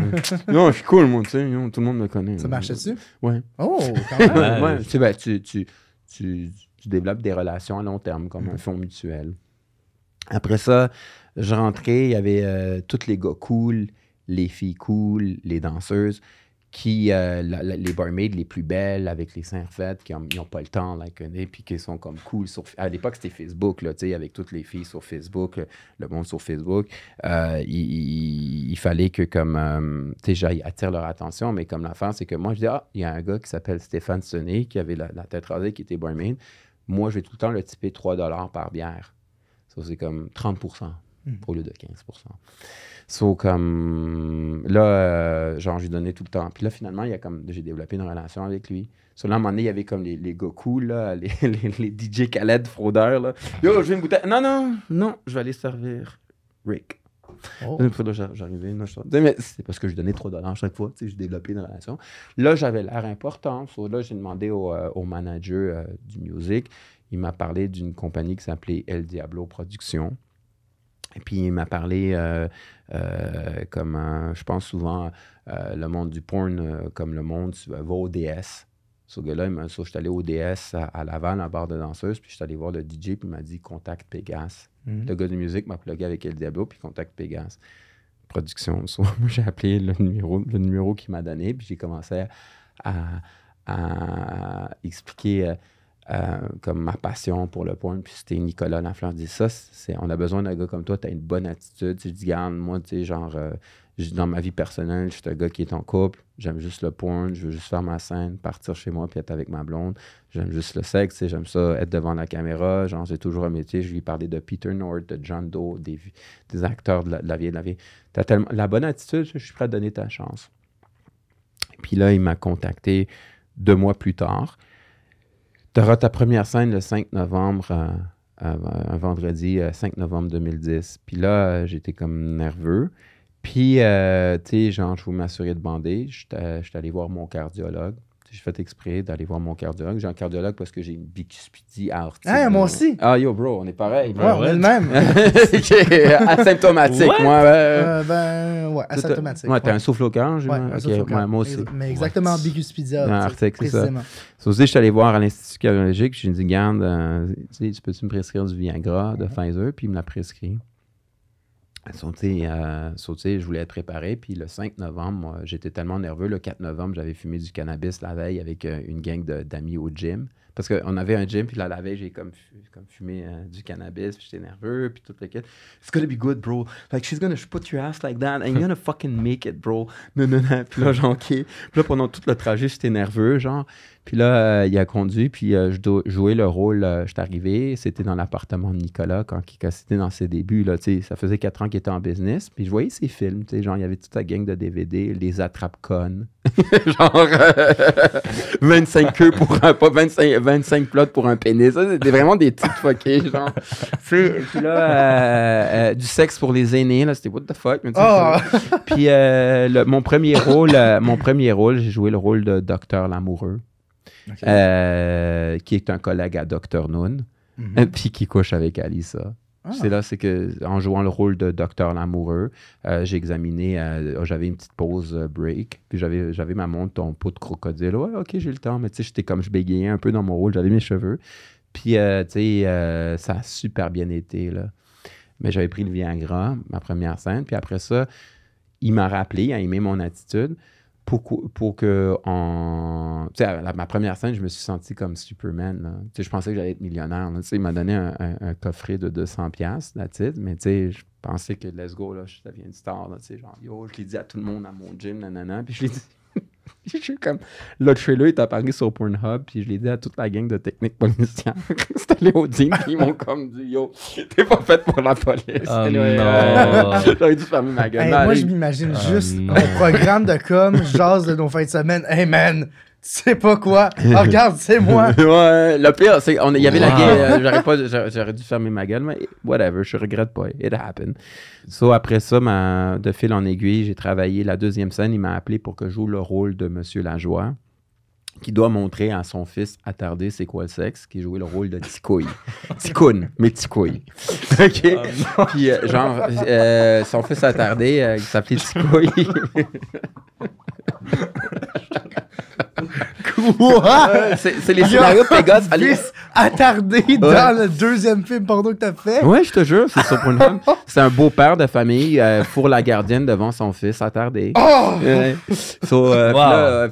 Non, je suis cool, moi, tu sais, tout le monde me connaît. Ça marchait-tu? Ouais. Oh, quand même! Ouais, tu développes des relations à long terme, comme un fonds mutuel. Après ça, je rentrais, il y avait tous les gars cool, les filles cool, les danseuses, les barmaids les plus belles avec les seins refaits, qui n'ont pas le temps, puis qui sont comme cool. À l'époque, c'était Facebook, là, avec toutes les filles sur Facebook, le monde sur Facebook. Il fallait que, j'aille attirer leur attention, mais comme l'affaire, c'est que moi, je dis, il y a un gars qui s'appelle Stéphane Sonnet, qui avait la tête rasée, qui était barmaid. Moi, je vais tout le temps le tiper 3$ par bière. Ça, c'est comme 30% au lieu de 15%. So, comme là, genre, j'ai donné tout le temps. Puis là, finalement, j'ai développé une relation avec lui. So, là, à un moment donné, il y avait comme les gars cool, là, les DJ Khaled fraudeurs, là. Yo, je veux une bouteille. Non, je vais aller servir Rick. Oh. Là, j'arrivais, mais c'est parce que je donnais 3$ chaque fois, tu sais, j'ai développé une relation. Là, j'avais l'air important. So, là, j'ai demandé au manager du music. Il m'a parlé d'une compagnie qui s'appelait El Diablo Productions. Et puis, il m'a parlé, je pense souvent, le monde du porn, comme le monde va au DS. Ce gars-là, je suis allé au DS à Laval, un bar de danseuse, puis je suis allé voir le DJ, puis il m'a dit « Contacte Pégase ». Le gars de musique m'a plugué avec El Diablo, puis « Contacte Pégase ». Production. So, moi, j'ai appelé le numéro qu'il m'a donné, puis j'ai commencé à expliquer... comme ma passion pour le porn, puis c'était Nicolas Lafleur dit ça, on a besoin d'un gars comme toi, t'as une bonne attitude. Je dis, regarde, moi, tu sais, genre, dans ma vie personnelle, je suis un gars qui est en couple, j'aime juste le porn, je veux juste faire ma scène, partir chez moi, puis être avec ma blonde, j'aime juste le sexe, j'aime ça, être devant la caméra, genre, j'ai toujours un métier, je lui parlais de Peter North, de John Doe, des acteurs de la vie. T'as tellement la bonne attitude, je suis prêt à te donner ta chance. Puis là, il m'a contacté 2 mois plus tard. Tu auras ta première scène le 5 novembre, un vendredi, 5 novembre 2010. Puis là, j'étais comme nerveux. Puis, tu sais, genre, je voulais m'assurer de bander. Je suis allé voir mon cardiologue. J'ai fait exprès d'aller voir mon cardiologue. J'ai un cardiologue parce que j'ai une bicuspidie aortique. Ah, moi aussi. Ah, yo, bro, on est pareil. Ouais, on est le même. Asymptomatique, moi. Ouais, asymptomatique. Ouais, t'as un souffle au cœur, ouais, un souffle au cœur. Ouais, moi aussi. Mais exactement, bicuspidie aortique, précisément. C'est aussi, je suis allé voir à l'Institut cardiologique. Je lui ai dit, garde, tu peux-tu me prescrire du Viagra de Pfizer? Puis il me l'a prescrit. Je voulais être préparé. Puis le 5 novembre, moi, j'étais tellement nerveux. Le 4 novembre, j'avais fumé du cannabis la veille avec une gang d'amis au gym. Parce qu'on avait un gym, puis là, la veille, j'ai comme fumé du cannabis, puis j'étais nerveux, puis tout le kit. It's gonna be good, bro. Like, she's gonna put your ass like that, and you're gonna fucking make it, bro. Non. Puis là, genre, OK. Puis là, pendant tout le trajet, j'étais nerveux, genre. Puis là, il a conduit, puis je jouais le rôle. J'étais arrivé, c'était dans l'appartement de Nicolas, quand c'était dans ses débuts, là, tu sais. Ça faisait 4 ans qu'il était en business, puis je voyais ses films, tu sais. Genre, il y avait toute la gang de DVD, Les Attrape-Connes. Genre, 25 queues pour un... Pas 25 plots pour un pénis. Ça, c'était vraiment des titres fuckés, genre. Puis là, du sexe pour les aînés, là, c'était what the fuck. Puis mon premier rôle, j'ai joué le rôle de Docteur Lamoureux, qui est un collègue à Dr. Noon, puis qui couche avec Alissa. C'est là, c'est que en jouant le rôle de docteur Lamoureux, j'ai examiné, j'avais une petite pause break, puis j'avais ma montre, ton pot de crocodile. Ouais, OK, j'ai le temps, mais tu sais, je bégayais un peu dans mon rôle, j'avais mes cheveux. Puis, tu sais, ça a super bien été, là. Mais j'avais pris le Viagra, ma première scène, puis après ça, il m'a rappelé, il a aimé mon attitude. Pour que, tu sais, ma première scène, je me suis senti comme Superman. Là. Tu sais, je pensais que j'allais être millionnaire. Là. Tu sais, il m'a donné un coffret de 200$, la titre, mais tu sais, je pensais que let's go, là, je deviens une star. Là, tu sais, genre, yo, je l'ai dit à tout le monde à mon gym, nanana, puis je l'ai dit. Je suis comme, le trailer est apparu sur Pornhub, puis je l'ai dit à toute la gang de techniques policières. C'était allé au dîme, puis ils m'ont comme dit, yo, t'es pas fait pour la police. Oh non. J'aurais dû fermer ma gueule. Hey, moi, je m'imagine juste un programme de com, jase de nos fins de semaine. Hey man, tu sais pas quoi? Oh, regarde, c'est moi. Ouais, le pire, c'est qu'il y avait la guerre. J'aurais dû fermer ma gueule, mais whatever, je regrette pas. It happened. So, après ça, de fil en aiguille, j'ai travaillé la deuxième scène. Il m'a appelé pour que je joue le rôle de Monsieur Lajoie, qui doit montrer à son fils attardé c'est quoi le sexe, qui jouait le rôle de Ticouille. Ticoun, mais Ticouille. OK? Puis, son fils attardé, il s'appelait Ticouille. Quoi? C'est les scénarios de Pégase. Fils attardé dans le deuxième film porno que t'as fait? Ouais, je te jure, c'est sur Pornhub. C'est un beau-père de famille pour la gardienne devant son fils attardé. Oh!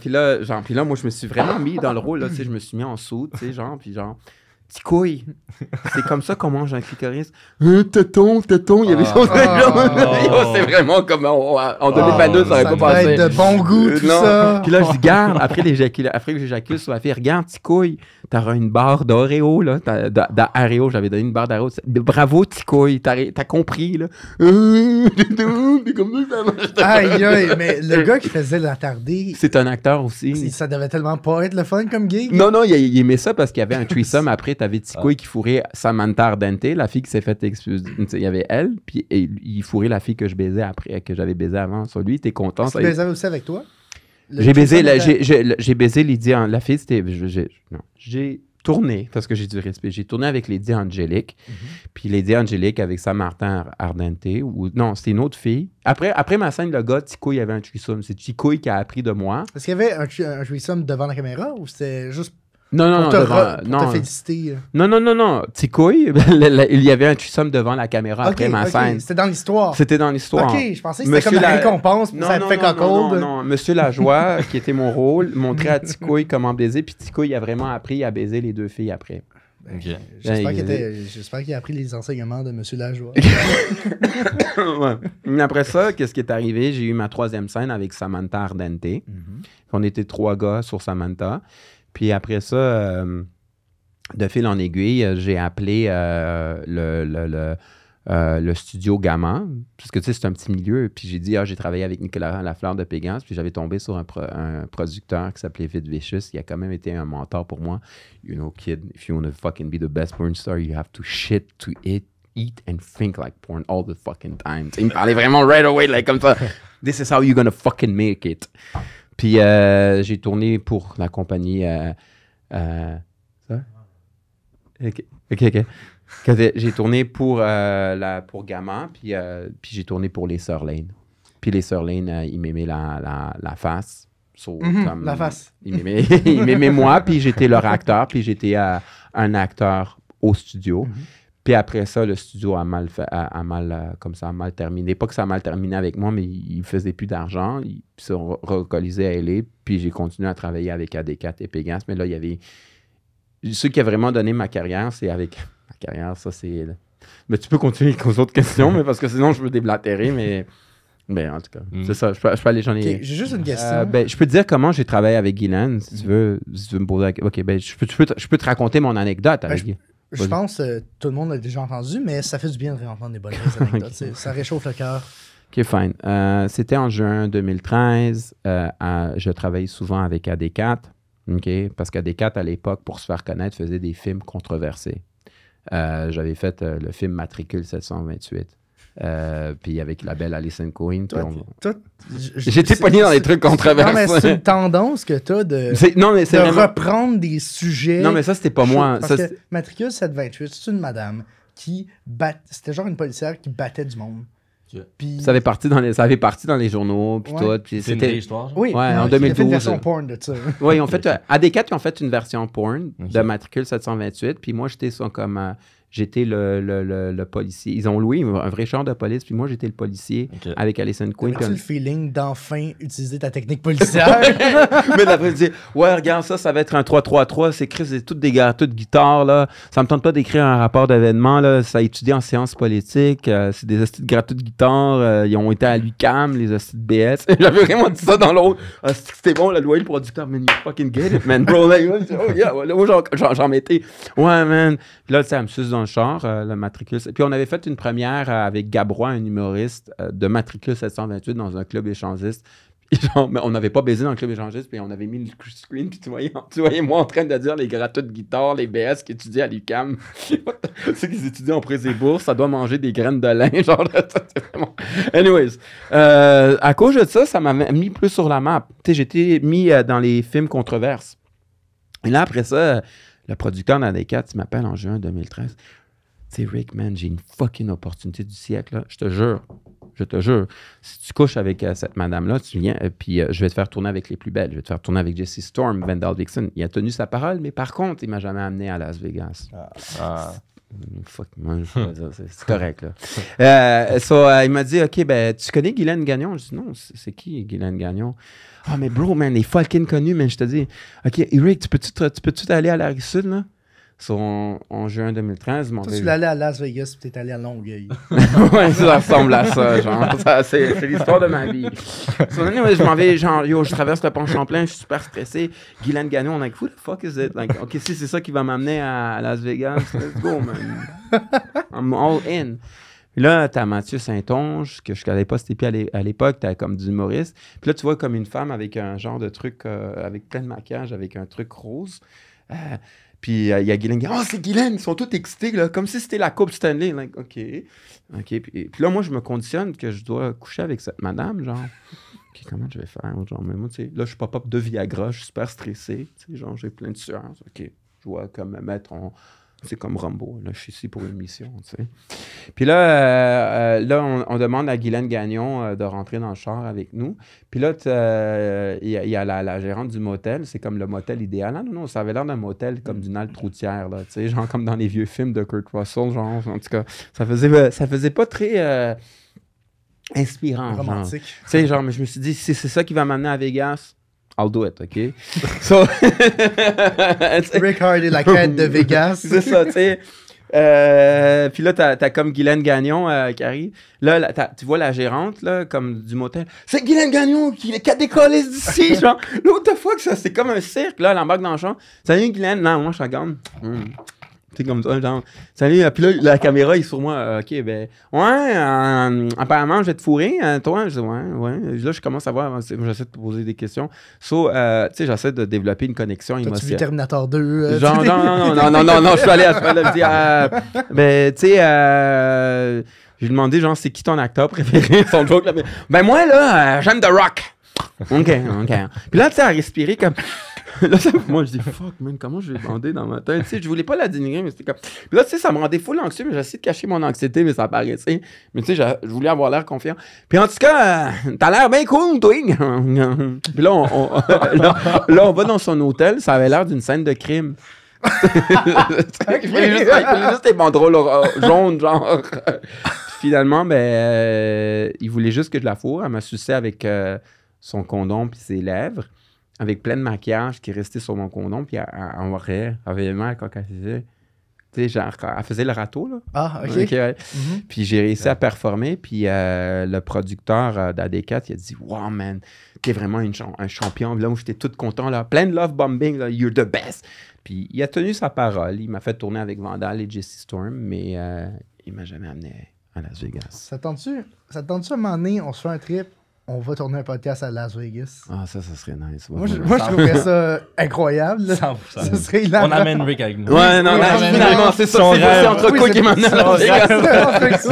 Puis là, moi, je me suis vraiment mis dans le rôle, là, tu sais, je me suis mis en soude, tu sais, genre, puis genre, petit couille. C'est comme ça qu'on mange un clitoris. Téton, il y avait son c'est vraiment comme en 2022, ça aurait pas passé. Ça de bon goût, tout ça. Puis là, je dis, garde, après que j'éjacule sur la fille, regarde, petit couille, t'auras une barre d'Oreo, là. D'Oreo, j'avais donné une barre d'Oreo. Bravo, petit couille, t'as compris, là. Aïe, aïe, mais le gars qui faisait l'attardé. C'est un acteur aussi. Ça devait tellement pas être le fun comme gig. Non, il aimait ça parce qu'il y avait un threesome. Après, t'avais Ticouille qui fourrait Samantha Ardente, la fille qui s'est faite expulser. Il y avait elle, puis il fourrait la fille que je baisais après, que j'avais baisé avant. Sur lui, t'es content. Tu baisais aussi avec toi? J'ai baisé Lydie. La fille, c'était. J'ai tourné, parce que j'ai du respect. J'ai tourné avec Lydie Angélique. Puis Lydie Angélique avec Samantha Ardente. Non, c'était une autre fille. Après ma scène, le gars, Ticouille, il y avait un threesome. C'est Ticouille qui a appris de moi. Est-ce qu'il y avait un threesome devant la caméra ou c'était juste. Non, te féliciter. Non. Ticouille, il y avait un threesome devant la caméra après ma scène. C'était dans l'histoire. C'était dans l'histoire. OK, je pensais que c'était comme la récompense, puis ça a fait cocold. Non, Monsieur Lajoie, qui était mon rôle, montrait à Ticouille comment baiser, puis Ticouille a vraiment appris à baiser les deux filles après. Okay. J'espère qu'il a appris les enseignements de Monsieur Lajoie. Ouais. Après ça, qu'est-ce qui est arrivé? J'ai eu ma troisième scène avec Samantha Ardente. On était 3 gars sur Samantha. Puis après ça, de fil en aiguille, j'ai appelé le studio Gamma, parce que tu sais, c'est un petit milieu. Puis j'ai dit, j'ai travaillé avec Nicolas Lafleur de Pégase, puis j'avais tombé sur un producteur qui s'appelait Vid Vicious. Il a quand même été un mentor pour moi. You know, kid, if you want to fucking be the best porn star, you have to shit, to eat and think like porn all the fucking time. Il me parlait vraiment right away, like comme ça. This is how you're gonna fucking make it. Puis j'ai tourné pour la compagnie. Ça? OK. J'ai tourné pour Gamma, puis j'ai tourné pour les Sœurs Lane. Puis les Sœurs Lane, ils m'aimaient la face. Comme, la face. Ils m'aimaient moi, puis j'étais leur acteur, puis j'étais un acteur au studio. Puis après ça, le studio a mal terminé. Pas que ça a mal terminé avec moi, mais ils faisaient plus d'argent. Ils se relocalisaient à LA. Puis j'ai continué à travailler avec AD4 et Pégase. Mais là, il y avait... Ce qui a vraiment donné ma carrière, c'est avec... Ma carrière, ça, c'est... Mais tu peux continuer avec les autres questions, mais parce que sinon, je veux déblatérer, mais en tout cas, c'est ça. Je peux aller, j'en ai... Okay, j'ai juste une question. Je peux te dire comment j'ai travaillé avec Guylaine, si tu veux me poser la... OK, je peux te raconter mon anecdote avec Guy. Je pense que tout le monde l'a déjà entendu, mais ça fait du bien de réentendre des bonnes anecdotes. Okay. Ça réchauffe le cœur. OK, fine. C'était en juin 2013. Je travaillais souvent avec AD4, okay? Parce qu'AD4, à l'époque, pour se faire connaître, faisait des films controversés. J'avais fait le film Matricule 728. Puis avec la belle Alison Cohen. J'étais pogné dans les trucs controversés. Non, mais c'est une tendance que tu as de reprendre des sujets. Non, mais ça, c'était pas moi. Parce que Matricule 728, c'est une madame C'était genre une policière qui battait du monde. Puis... Ça avait parti dans les journaux, puis tout. Puis c'est une vraie histoire. Oui, en 2012. Ils ont fait une version porn de ça. Oui, AD4, ils ont fait une version porn de Matricule 728, puis moi, j'étais j'étais le policier. Ils ont loué un vrai char de police, puis moi, j'étais le policier avec Alison Quinn. As-tu le feeling d'enfin utiliser ta technique policière? Mais d'après, il dit ouais, regarde ça va être un 3-3-3, c'est écrit, c'est toutes des gâteaux de guitare, là. Ça me tente pas d'écrire un rapport d'événement, là. Ça a étudié en sciences politiques, c'est des hosties de gâteaux de guitare, ils ont été à l'UQAM, les hosties de BS. J'avais vraiment dit ça dans l'autre. C'était bon, le loyer, le producteur, man, you fucking get it, man, bro. Like, oh yeah, j'en mettais. Ouais, man. Puis là, tu sais, elle me suce dans le char, le matricule. Puis on avait fait une première avec Gabrois, un humoriste, de Matricule 728 dans un club échangiste. Genre, mais on n'avait pas baisé dans le club échangiste, puis on avait mis le screen, puis tu voyais moi en train de dire les gratteux de guitare, les BS qui étudient à l'UQAM. Ceux qui étudient en prêts et bourses, ça doit manger des graines de lin. Genre, c'est vraiment... Anyways, à cause de ça, ça m'a mis plus sur la map. Tu sais, j'étais mis dans les films controverses. Et là, après ça, le producteur d'AD4, il m'appelle en juin 2013. Tu sais, Rick, man, j'ai une fucking opportunité du siècle, là. Je te jure. Si tu couches avec cette madame-là, tu viens, puis je vais te faire tourner avec les plus belles. Je vais te faire tourner avec Jessie Storm, Vandal Dixon. Il a tenu sa parole, mais par contre, il m'a jamais amené à Las Vegas. Fuck, moi, c'est correct, là. Il m'a dit, OK, ben, tu connais Guylaine Gagnon? Je dis, non, c'est qui Guylaine Gagnon? Ah, mais bro, man, les fucking connus, man, je te dis. OK, Eric, tu peux-tu aller à la Rive-Sud, là? En juin 2013, toi, tu l'allais à Las Vegas et t'es allé à Longueuil. Ouais, ça ressemble à ça, genre. C'est l'histoire de ma vie. Anyway, je m'en vais, genre, je traverse le pont Champlain, je suis super stressé. Guylaine Gagnon, on est like, who the fuck is it? Like, OK, si c'est ça qui va m'amener à Las Vegas, let's go, man. I'm all in. Puis là, t'as Mathieu Saint-Onge, que je ne connais pas c'était puis à l'époque, t'as comme du humoriste. Puis là, tu vois comme une femme avec un genre de truc, avec plein de maquillage, avec un truc rose. Puis il y a Guylaine. Oh, c'est Guylaine! Ils sont tous excités, là, comme si c'était la Coupe Stanley. Like, OK. Puis là, moi, je me conditionne que je dois coucher avec cette madame, genre. OK, comment je vais faire? Genre, mais moi, tu sais, là, je pop-up de Viagra, je suis super stressé. Tu sais, genre, j'ai plein de sueur. OK. Je dois comme me mettre en... C'est comme Rambo, là, je suis ici pour une mission, tu sais. Puis là, on demande à Guylaine Gagnon de rentrer dans le char avec nous. Puis là, il y a la gérante du motel, c'est comme le motel idéal. Non, ça avait l'air d'un motel comme d'une halte routière, là, tu sais, genre comme dans les vieux films de Kurt Russell, genre, en tout cas, ça faisait pas très inspirant. Romantique. Tu sais, genre, mais je me suis dit, si c'est ça qui va m'amener à Vegas... I'll do it, OK? So, Rick Hard est la quête de Vegas. C'est ça, tu sais. Puis là, t'as comme Guylaine Gagnon qui arrive. Là, tu vois la gérante, là, comme du motel. C'est Guylaine Gagnon qui a décollé d'ici, genre. Là, what the fuck, ça, c'est comme un cirque, là, elle embarque dans le champ. Salut, Guylaine. Non, moi, je regarde. C'est comme ça, genre. Salut, puis là, la caméra est sur moi. OK, ben, ouais, apparemment, je vais te fourrer. Toi, je dis, ouais. Là, je commence à voir, j'essaie de te poser des questions. So, tu sais, j'essaie de développer une connexion émotionnelle. T'as-tu vu Terminator 2? Genre, non, je suis allé à ce dire, ben, tu sais, j'ai demandé, genre, c'est qui ton acteur préféré? Son joke, là. Ben, moi, là, j'aime The Rock. OK. Puis là, tu sais, à respirer comme... Là, moi, je dis, fuck, man, comment je vais bander dans ma tête? Tu sais, je voulais pas la dénigrer, mais c'était comme... Puis là, tu sais, ça me rendait full anxieux, mais j'essaie de cacher mon anxiété, mais ça paraissait. Mais tu sais, je voulais avoir l'air confiant. Puis en tout cas, t'as l'air bien cool, toi! Puis là, on va dans son hôtel, ça avait l'air d'une scène de crime. Il fallait juste des banderoles jaunes, genre. Finalement, ben, il voulait juste que je la fourre. Elle m'a sucé avec son condom puis ses lèvres, avec plein de maquillage qui restait sur mon condom, puis elle riait, elle avait mal quand elle faisait. Tu sais, genre, elle faisait le râteau, là. Ah, OK. Ouais. Puis j'ai réussi à performer, puis le producteur d'AD4, il a dit « Wow, man, t'es vraiment un champion. » Là où j'étais tout content, là, plein de love bombing, là, « You're the best. » Puis il a tenu sa parole. Il m'a fait tourner avec Vandal et Jessie Storm, mais il m'a jamais amené à Las Vegas. Ça te tente-tu à un moment donné, on se fait un trip, on va tourner un podcast à Las Vegas? Ah, ça serait nice. Moi, je trouverais ça incroyable. 100%. Ça serait hilarant. On amène Rick avec nous. Ouais, non, finalement, c'est ça. C'est entre quoi qui m'amène à Las Vegas.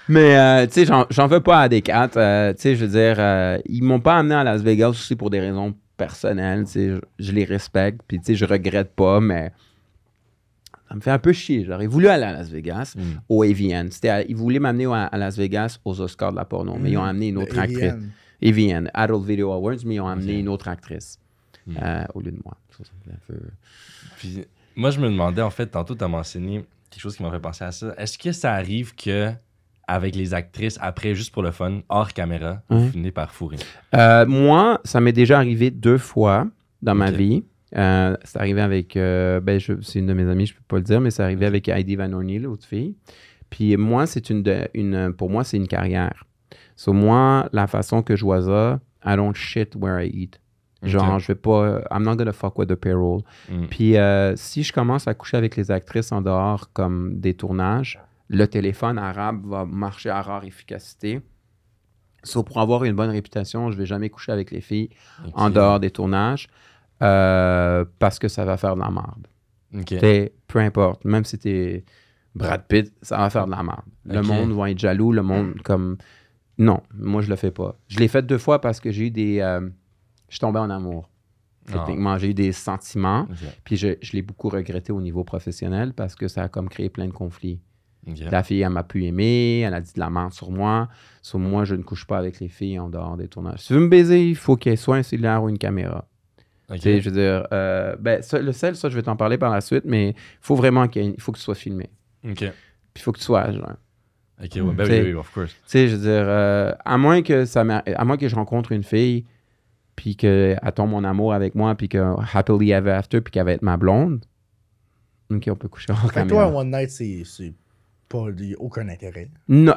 Mais, tu sais, j'en veux pas à AD4. Tu sais, je veux dire, ils m'ont pas amené à Las Vegas aussi pour des raisons personnelles. Tu sais, je les respecte. Puis, tu sais, je regrette pas, mais Ça me fait un peu chier. J'aurais voulu aller à Las Vegas, au AVN. Ils voulaient m'amener à Las Vegas aux Oscars de la porno, mais ils ont amené une autre actrice. AVN, Adult Video Awards, mais ils ont amené une autre actrice au lieu de moi. Ça me fait un peu... Puis, moi, je me demandais, en fait, tantôt, tu as mentionné quelque chose qui m'a fait penser à ça. Est-ce que ça arrive que avec les actrices, après, juste pour le fun, hors caméra, vous finissez par fourrer? Moi, ça m'est déjà arrivé 2 fois dans ma vie. C'est arrivé avec... c'est une de mes amies, je ne peux pas le dire, mais c'est arrivé avec Heidi Van Orny, l'autre fille. Puis moi, pour moi, c'est une carrière. So, moi, la façon que je vois ça, I don't shit where I eat. Genre, je vais pas... I'm not gonna fuck with the payroll. Puis si je commence à coucher avec les actrices en dehors comme des tournages, le téléphone arabe va marcher à rare efficacité. So, pour avoir une bonne réputation, je vais jamais coucher avec les filles en dehors des tournages parce que ça va faire de la merde. Peu importe. Même si t'es Brad Pitt, ça va faire de la merde. Le monde va être jaloux. Le monde comme... Non, moi, je le fais pas. Je l'ai fait 2 fois parce que j'ai eu des... je suis tombé en amour. Techniquement, j'ai eu des sentiments. Puis je l'ai beaucoup regretté au niveau professionnel parce que ça a comme créé plein de conflits. La fille, elle m'a pu aimer, elle a dit de la merde sur moi. Sur moi, je ne couche pas avec les filles en dehors des tournages. Si tu veux me baiser, il faut qu'il y ait soit un cellulaire ou une caméra. Je veux dire, le sel, ça, je vais t'en parler par la suite, mais il faut vraiment il faut que tu sois filmé. Puis il faut que tu sois genre. Oui, of course. Tu sais, je veux dire, à moins que je rencontre une fille, puis qu'elle tombe en amour avec moi, puis que happily ever after, puis qu'elle va être ma blonde, OK, on peut coucher en caméra. Toi, un one night, c'est pas aucun intérêt. Non,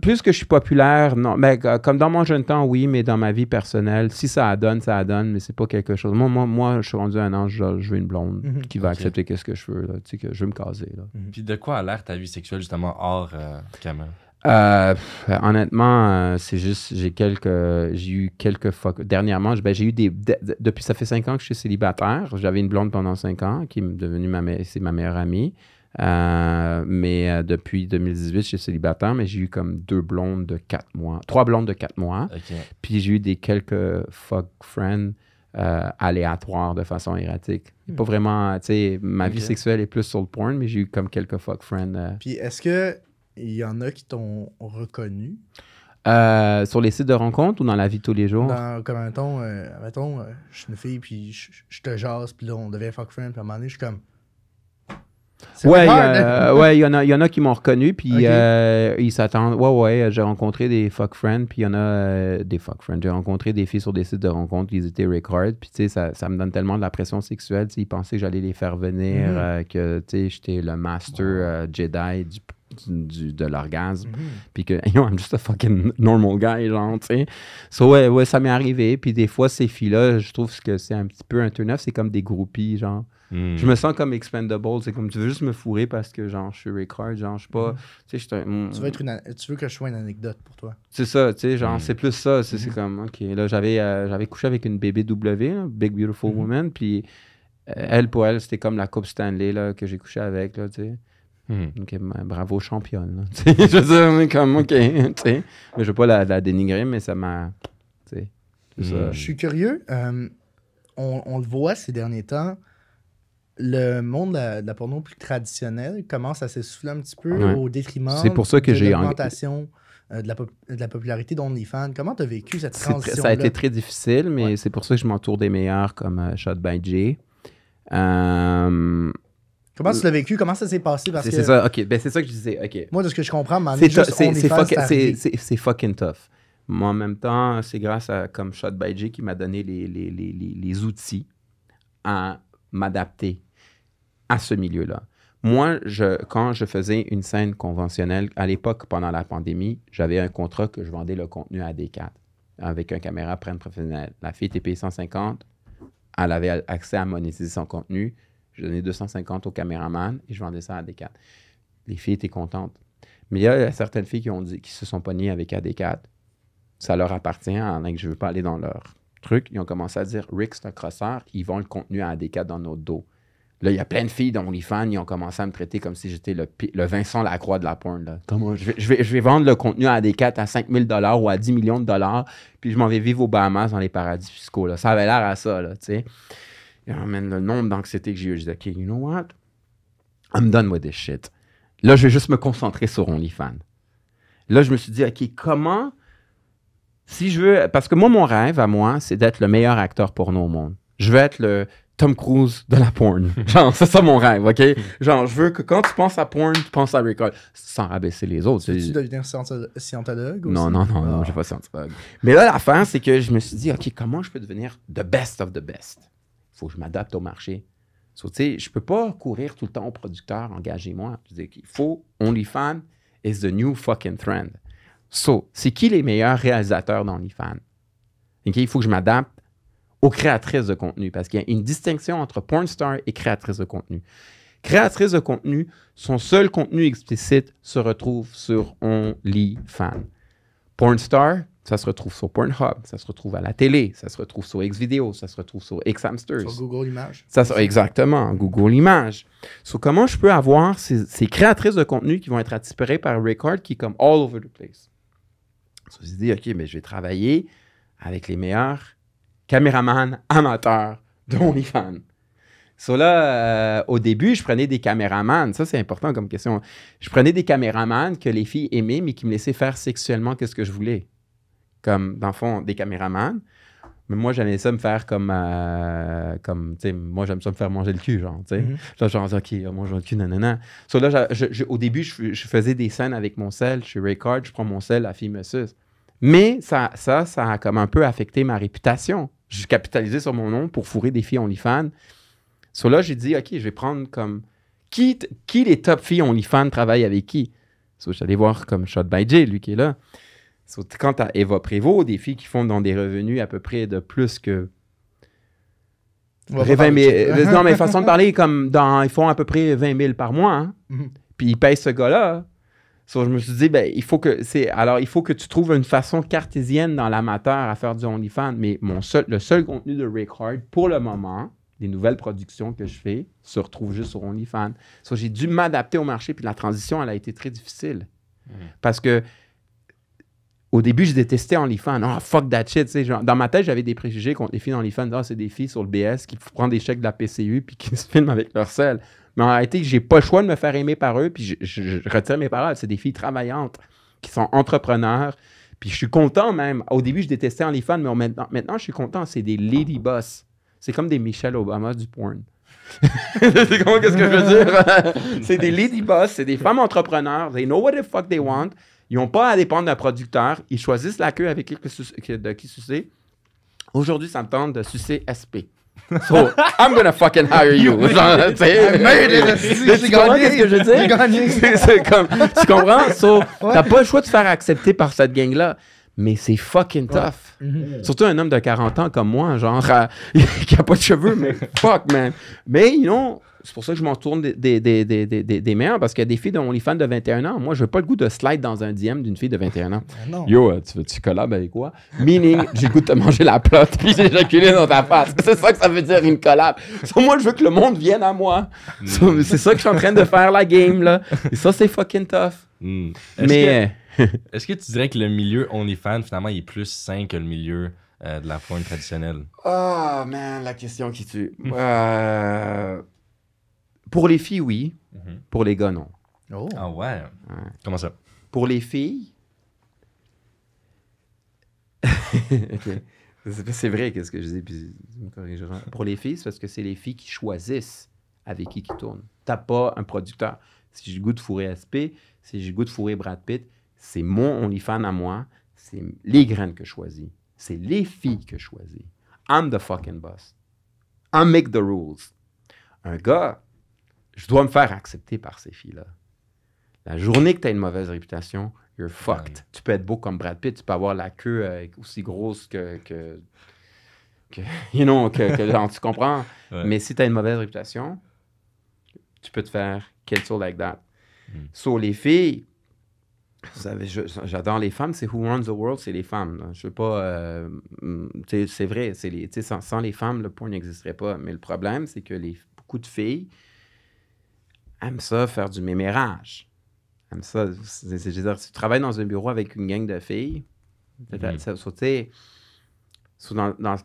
plus que je suis populaire, non. Comme dans mon jeune temps, oui, mais dans ma vie personnelle, si ça donne, mais c'est pas quelque chose. Moi, je suis rendu à un âge, je veux une blonde qui va accepter qu'est-ce que je veux, là, tu sais, que je veux me caser, là. Puis de quoi a l'air ta vie sexuelle, justement, hors caméra? Honnêtement, c'est juste, j'ai eu quelques fuck. Dernièrement, j'ai eu depuis, ça fait 5 ans que je suis célibataire. J'avais une blonde pendant 5 ans qui est devenue c'est ma meilleure amie. Mais depuis 2018, je suis célibataire, mais j'ai eu comme 2 blondes de 4 mois. 3 blondes de 4 mois. Puis j'ai eu quelques fuck friends aléatoires de façon erratique. Pas vraiment, tu sais, ma vie sexuelle est plus sur le porn, mais j'ai eu comme quelques fuck friends. Puis est-ce que il y en a qui t'ont reconnu? Sur les sites de rencontres ou dans la vie de tous les jours? Comme mettons, je suis une fille, puis je te jase, puis là, on devient fuck friend, puis à un moment donné, je suis comme... Ouais, il y en a qui m'ont reconnu, puis ils s'attendent. Ouais, j'ai rencontré des fuck friends, puis il y en a des fuck friends. J'ai rencontré des filles sur des sites de rencontres qui étaient record, puis tu sais, ça me donne tellement de la pression sexuelle. Ils pensaient que j'allais les faire venir, que tu sais, j'étais le master Jedi de l'orgasme, puis que I'm just a fucking normal guy, genre, tu sais. So, ouais, ça m'est arrivé, puis des fois, ces filles-là, je trouve que c'est un petit peu un turn-off, c'est comme des groupies, genre. Je me sens comme expendable, c'est comme tu veux juste me fourrer parce que genre je suis Ricard, genre je suis pas, tu sais, tu veux que je sois une anecdote pour toi. C'est ça, tu sais, genre c'est plus ça, c'est comme OK, là j'avais couché avec une BBW, là, Big Beautiful Woman, puis pour elle c'était comme la Coupe Stanley là que j'ai couché avec là, tu sais. OK, bravo championne. Je veux dire comme OK, tu sais, mais je veux pas la dénigrer, mais ça m'a, tu sais. Je suis curieux, on le voit ces derniers temps. Le monde de la porno plus traditionnelle commence à s'essouffler un petit peu au détriment de l'augmentation de la popularité d'OnlyFans. Comment tu as vécu cette transition-là? Ça a été très difficile, mais c'est pour ça que je m'entoure des meilleurs comme Shot by Jay. Comment tu l'as vécu? Comment ça s'est passé? C'est ça, OK. Ben, c'est ça que je disais. OK. Moi, de ce que je comprends, c'est fucking tough. Moi, en même temps, c'est grâce à comme Shot by Jay qui m'a donné les outils à m'adapter à ce milieu-là. Moi, quand je faisais une scène conventionnelle, à l'époque, pendant la pandémie, j'avais un contrat que je vendais le contenu à D4 avec un caméra prenne professionnel. La fille était payée 150, elle avait accès à monétiser son contenu. Je donnais 250 au caméraman et je vendais ça à D4. Les filles étaient contentes. Mais il y a certaines filles qui se sont pognées avec AD4. Ça leur appartient, en que je ne veux pas aller dans leur truc. Ils ont commencé à dire « Rick, c'est un crosseur, ils vendent le contenu à AD4 dans notre dos. » Là, il y a plein de filles d'OnlyFans, ils ont commencé à me traiter comme si j'étais le Vincent Lacroix de la porn. Là. Comment je vais vendre le contenu à AD4 à 5 000 $ ou à 10 millions de dollars, puis je m'en vais vivre aux Bahamas dans les paradis fiscaux. Là. Ça avait l'air à ça, là, tu sais. Le nombre d'anxiété que j'ai eu, je disais « OK, you know what? I'm done with this shit. Là, je vais juste me concentrer sur OnlyFans. Là, je me suis dit, OK, comment, si je veux, parce que moi, mon rêve à moi, c'est d'être le meilleur acteur porno au monde. Je veux être le Tom Cruise de la porn. Genre, c'est ça mon rêve, OK? Genre, je veux que quand tu penses à porn, tu penses à Rick Hard, sans rabaisser les autres. Tu devenir scientologue aussi? Non, je suis pas scientologue. Mais là, l'affaire, c'est que je me suis dit, OK, comment je peux devenir the best of the best? Il faut que je m'adapte au marché. So, tu sais, je peux pas courir tout le temps au producteur, engagez-moi. Je dis qu'il faut OnlyFans is the new fucking trend. So, c'est qui les meilleurs réalisateurs d'OnlyFans? OK, il faut que je m'adapte aux créatrices de contenu parce qu'il y a une distinction entre porn star et créatrice de contenu. Créatrice de contenu, son seul contenu explicite se retrouve sur OnlyFans. Porn star, ça se retrouve sur Pornhub, ça se retrouve à la télé, ça se retrouve sur Xvideo, ça se retrouve sur Xhamsters. Sur Google Images. Exactement, Google Images. So, comment je peux avoir ces créatrices de contenu qui vont être attirées par Rick Hard qui est comme all over the place? So, je me suis dit, OK, mais je vais travailler avec les meilleurs caméramans amateurs d'OnlyFans. So là, au début, je prenais des caméramans. Ça, c'est important comme question. Je prenais des caméramans que les filles aimaient, mais qui me laissaient faire sexuellement ce que je voulais. Comme, dans le fond, des caméramans. Mais moi, j'aimais ça me faire comme tu sais, moi, j'aime ça me faire manger le cul, genre, tu sais. Genre, OK, mange le cul, nanana. So là, au début, je faisais des scènes avec mon sel. Je suis Raycard, je prends mon sel, la fille me suce. Mais ça a comme un peu affecté ma réputation. Je capitalisais sur mon nom pour fourrer des filles OnlyFans. So là, j'ai dit, OK, je vais prendre comme... Qui les top filles OnlyFans travaillent avec qui? So, je suis allé voir comme Shot by Jay, lui qui est là. So, quand tu as Eva Prévost, des filles qui font dans des revenus à peu près de plus que... Non, mais façon de parler, comme ils font à peu près 20 000 par mois. Hein? Puis ils payent ce gars-là. So, je me suis dit, il faut que tu trouves une façon cartésienne dans l'amateur à faire du OnlyFans. Mais le seul contenu de Rick Hard, pour le moment, les nouvelles productions que je fais, se retrouvent juste sur OnlyFans. So, j'ai dû m'adapter au marché, puis la transition, elle a été très difficile. Parce que au début, je détestais OnlyFans. Oh, fuck that shit. Genre, dans ma tête, j'avais des préjugés contre les filles d'OnlyFans. Ah, c'est des filles sur le BS qui prennent des chèques de la PCU puis qui se filment avec leur sel. Mais en réalité, j'ai pas le choix de me faire aimer par eux, puis je retire mes paroles. C'est des filles travaillantes qui sont entrepreneurs. Puis je suis content même. Au début, je détestais OnlyFans, mais maintenant, je suis content. C'est des lady boss. C'est comme des Michelle Obama du porn. C'est comment qu'est-ce que je veux dire? C'est des lady boss, c'est des femmes entrepreneurs. They know what the fuck they want. Ils n'ont pas à dépendre d'un producteur. Ils choisissent la queue avec qui sucer. Aujourd'hui, ça me tente de sucer SP. So, I'm gonna fucking hire you. Genre, tu comprends ce que je veux dire? J'ai gagné. C'est comme, tu comprends? So, t'as pas le choix de te faire accepter par cette gang-là. Mais c'est fucking tough. Surtout un homme de 40 ans comme moi, genre, qui a pas de cheveux, mais fuck, man. Mais, c'est pour ça que je m'en tourne des meilleurs, parce qu'il y a des filles d'OnlyFans de 21 ans. Moi, je veux pas le goût de slide dans un DM d'une fille de 21 ans. Non. Yo, tu collabes avec quoi? Meaning, j'ai le goût de te manger la plotte puis d'éjaculer dans ta face. C'est ça que ça veut dire, une collab. So, moi, je veux que le monde vienne à moi. So, c'est ça que je suis en train de faire, la game, là. Et ça, c'est fucking tough. Est-ce que tu dirais que le milieu OnlyFans, finalement, il est plus sain que le milieu de la porn traditionnelle? Oh, man, la question qui tue. Pour les filles, oui. Pour les gars, non. Oh. Ah ouais? Comment ça? Pour les filles... OK. C'est vrai qu'est-ce que je dis, puis tu me corrigeras. Pour les filles, c'est parce que c'est les filles qui choisissent avec qui tournent. T'as pas un producteur. Si j'ai le goût de fourrer SP, si j'ai le goût de fourrer Brad Pitt, c'est mon OnlyFans à moi, c'est les graines que je choisis. C'est les filles que je choisis. I'm the fucking boss. I make the rules. Un gars, je dois me faire accepter par ces filles-là. La journée que tu as une mauvaise réputation, you're fucked. Tu peux être beau comme Brad Pitt, tu peux avoir la queue aussi grosse que genre, tu comprends? Ouais. Mais si tu as une mauvaise réputation, tu peux te faire cancel like that. So, les filles, vous savez, j'adore les femmes, c'est who runs the world, c'est les femmes. Là. Je veux pas... c'est vrai, sans les femmes, le porn n'existerait pas. Mais le problème, c'est que beaucoup de filles aiment ça, faire du mémérage. Aiment ça. C'est-à-dire, si tu travailles dans un bureau avec une gang de filles, dans le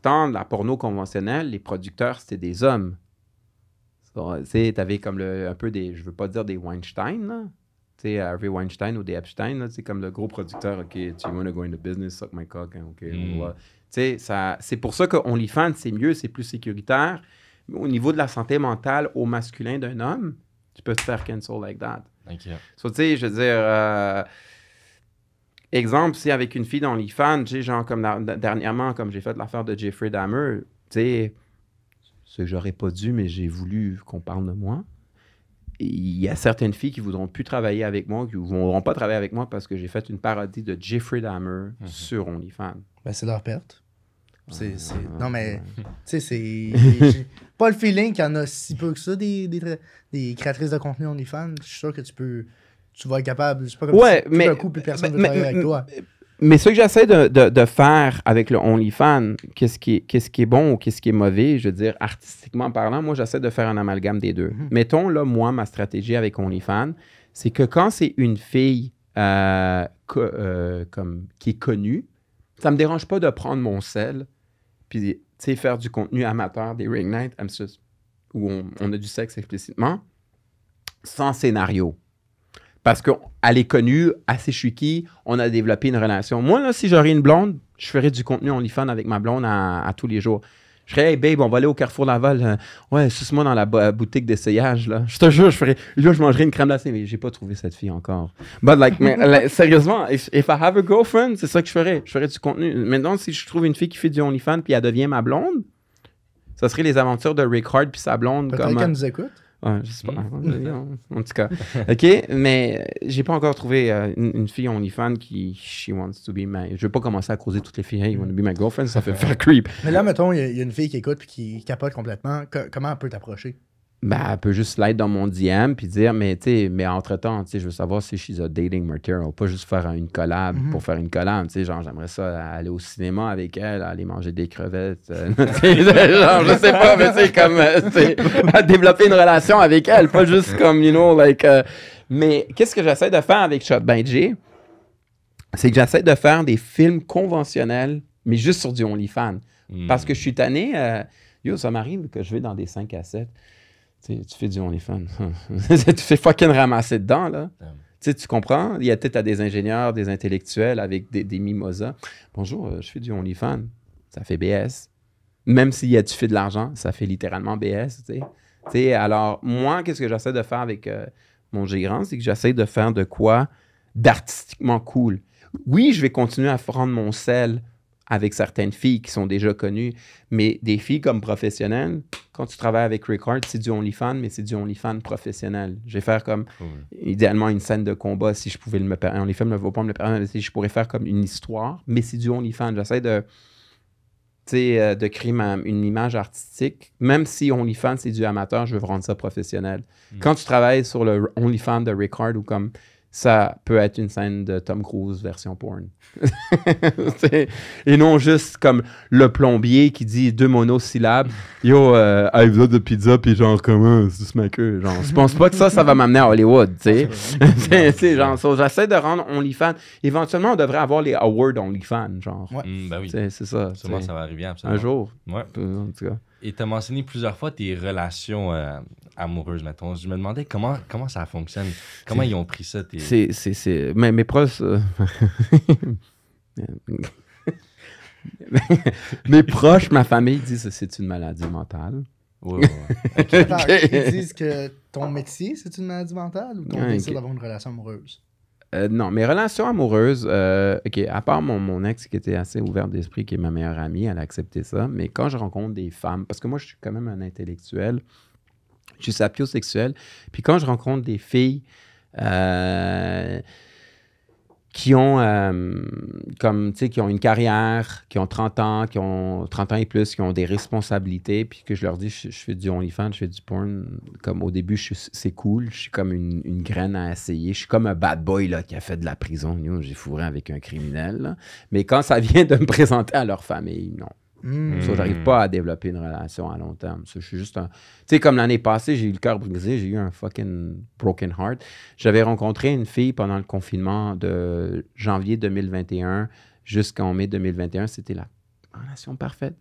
temps de la porno conventionnelle, les producteurs, c'était des hommes. So, tu sais, t'avais comme un peu des, je veux pas dire des Weinstein, là. Tu sais, Harvey Weinstein ou des Epstein, là, c'est comme le gros producteur, OK, you wanna go into business, suck my cock, hein, OK, on va. Tu sais, c'est pour ça que OnlyFans, c'est mieux, c'est plus sécuritaire. Au niveau de la santé mentale au masculin d'un homme, tu peux te faire cancel like that. OK. So, tu sais, je veux dire, exemple, si avec une fille d'OnlyFans, tu sais, genre comme dernièrement, comme j'ai fait l'affaire de Jeffrey Dahmer, tu sais, ce que j'aurais pas dû, mais j'ai voulu qu'on parle de moi. Il y a certaines filles qui voudront plus travailler avec moi, qui ne voudront pas travailler avec moi parce que j'ai fait une parodie de Jeffrey Dahmer sur OnlyFans. Ben, c'est leur perte. Non, mais, tu sais, c'est... J'ai pas le feeling qu'il y en a si peu que ça, des créatrices de contenu OnlyFans. Je suis sûr que tu vas être capable. Je sais pas comme Ouais, si tout d'un coup, plus personne veut travailler avec toi. Mais ce que j'essaie de faire avec le OnlyFans, qu'est-ce qui est bon ou qu'est-ce qui est mauvais, je veux dire, artistiquement parlant, moi, j'essaie de faire un amalgame des deux. Mettons, là, moi, ma stratégie avec OnlyFans, c'est que quand c'est une fille comme, qui est connue, ça me dérange pas de prendre mon sel puis, tu sais, faire du contenu amateur, des ring nights, où on a du sexe explicitement, sans scénario. Parce qu'elle est connue, assez chicky, on a développé une relation. Moi, là, si j'aurais une blonde, je ferais du contenu OnlyFans avec ma blonde à tous les jours. Je ferais, hey babe, on va aller au Carrefour Laval. Ouais, suce-moi dans la boutique d'essayage, là. Je te jure, je mangerais une crème glacée, mais j'ai pas trouvé cette fille encore. But sérieusement, if I have a girlfriend, c'est ça que je ferais. Je ferais du contenu. Maintenant, si je trouve une fille qui fait du OnlyFans puis elle devient ma blonde, ça serait les aventures de Rick Hard puis sa blonde. Peut-être qu'elle nous écoute. Ouais, je sais pas. En tout cas. OK, mais j'ai pas encore trouvé une fille OnlyFans qui she wants to be my... Je veux pas commencer à croiser toutes les filles. Hey, you want to be my girlfriend? Ça fait faire creep. Mais là, mettons, il y a une fille qui écoute et qui capote complètement. Comment elle peut t'approcher? Ben, elle peut juste slide dans mon DM puis dire, mais entre-temps, je veux savoir si she's a dating material, pas juste faire une collab pour faire une collab, tu sais, genre, j'aimerais ça aller au cinéma avec elle, aller manger des crevettes, genre, je sais pas, mais c'est comme, développer une relation avec elle, pas juste comme, mais qu'est-ce que j'essaie de faire avec Shot by Jay? C'est que j'essaie de faire des films conventionnels, mais juste sur du OnlyFans. Parce que je suis tanné, ça m'arrive que je vais dans des 5 à 7. Tu fais du OnlyFans. Tu fais fucking ramasser dedans, là. Tu comprends? Il y a peut-être des ingénieurs, des intellectuels avec des mimosas. Bonjour, je fais du OnlyFans. Ça fait BS. Même si tu fais de l'argent, ça fait littéralement BS, tu sais. Alors, moi, qu'est-ce que j'essaie de faire avec mon gérant? C'est que j'essaie de faire de quoi d'artistiquement cool. Oui, je vais continuer à prendre mon sel avec certaines filles qui sont déjà connues, mais des filles comme professionnelles, quand tu travailles avec Rick Hard, c'est du OnlyFans, mais c'est du OnlyFans professionnel. Je vais faire comme, idéalement, une scène de combat, si je pouvais me permettre. OnlyFans ne va pas me le permettre, mais si je pourrais faire comme une histoire, mais c'est du OnlyFans. J'essaie de créer une image artistique. Même si OnlyFans, c'est du amateur, je veux rendre ça professionnel. Quand tu travailles sur le OnlyFans de Rick Hard ou comme... ça peut être une scène de Tom Cruise version porn. Et non juste comme le plombier qui dit 2 monosyllabes. Yo, I've got de pizza, puis genre, comment, c'est smacker. Genre, je pense pas que ça va m'amener à Hollywood, tu sais. Genre, j'essaie de rendre OnlyFans. Éventuellement, on devrait avoir les awards OnlyFans, genre. Ouais. Ben oui. C'est ça. Sûrement, ça va arriver, absolument. Un jour. Ouais. En tout cas. Et tu as mentionné plusieurs fois tes relations amoureuses, mettons. Je me demandais comment ça fonctionne. Comment ils ont pris ça? Mais mes proches... mes proches, ma famille disent que c'est une maladie mentale. Ouais. Okay. Attends, ils disent que ton métier, c'est une maladie mentale ou ton désir d'avoir une relation amoureuse? Non, mes relations amoureuses, à part mon ex qui était assez ouverte d'esprit, qui est ma meilleure amie, elle a accepté ça. Mais quand je rencontre des femmes, parce que moi, je suis quand même un intellectuel, je suis sapiosexuel, puis quand je rencontre des filles qui ont qui ont une carrière, qui ont 30 ans, qui ont 30 ans et plus, qui ont des responsabilités, puis que je leur dis, je fais du OnlyFans, je fais du porn, comme au début, c'est cool, je suis comme une graine à essayer, je suis comme un bad boy là, qui a fait de la prison, j'ai fourré avec un criminel, là. Mais quand ça vient de me présenter à leur famille, non. Ça, j'arrive pas à développer une relation à long terme. Ça, je suis juste un... Tu sais, comme l'année passée, j'ai eu le cœur brisé, j'ai eu un fucking broken heart. J'avais rencontré une fille pendant le confinement de janvier 2021 jusqu'en mai 2021. C'était relation parfaite.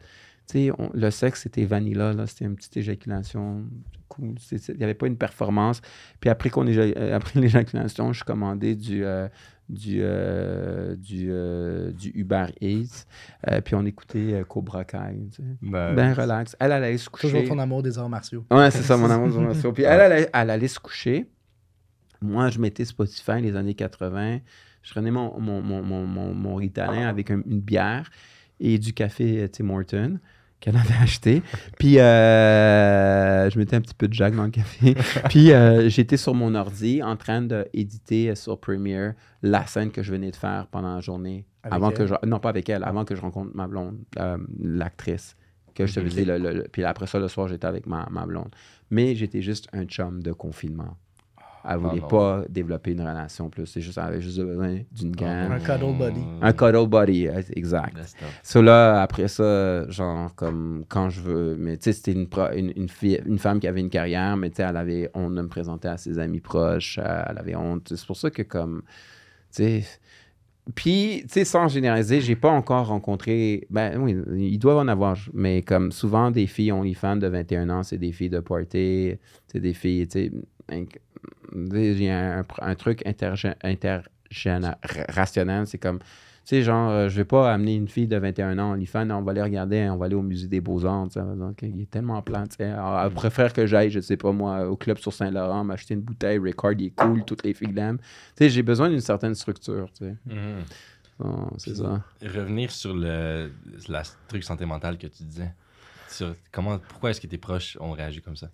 Tu sais, le sexe, c'était vanilla, là, c'était une petite éjaculation cool. Il n'y avait pas une performance. Puis après après l'éjaculation, je commandais du Uber Eats. Puis on écoutait Cobra Kai. Tu sais. Ben relax. Elle allait se coucher. Toujours ton amour des arts martiaux. Ouais, c'est ça, mon amour des arts martiaux. Puis elle allait se coucher. Moi, je mettais Spotify les années 80. Je prenais mon Ritalin avec une bière et du café Tim Hortons qu'elle avait acheté. Puis, je mettais un petit peu de Jack dans le café. Puis, j'étais sur mon ordi en train d'éditer sur Premiere la scène que je venais de faire pendant la journée. Non, pas avec elle, avant que je rencontre ma blonde, l'actrice. Que je te disais, puis après ça, le soir, j'étais avec ma blonde. Mais j'étais juste un chum de confinement. Elle ne voulait pas développer une relation plus. Elle avait juste besoin d'une graine. Un cuddle buddy. Un cuddle buddy, exact. So là, après ça, genre, comme quand je veux. Mais tu sais, c'était une femme qui avait une carrière, mais tu sais, elle avait honte de me présenter à ses amis proches. Elle avait honte. C'est pour ça que, comme. Tu sais. Puis, tu sais, sans généraliser, j'ai pas encore rencontré. Ben oui, ils doivent en avoir. Mais comme souvent, des filles OnlyFans de 21 ans, c'est des filles de party. C'est des filles, tu sais. Il y a un truc intergénérationnel, c'est comme, tu sais, genre, je vais pas amener une fille de 21 ans en OnlyFans, on va aller regarder, on va aller au musée des Beaux-Arts, donc il est tellement plat, tu sais. Elle préfère que j'aille, je sais pas moi, au club sur Saint-Laurent, m'acheter une bouteille, Ricard, il est cool, toutes les filles l'aiment. Tu sais, j'ai besoin d'une certaine structure, tu sais. C'est ça. Revenir sur le truc santé mentale que tu disais, pourquoi est-ce que tes proches ont réagi comme ça?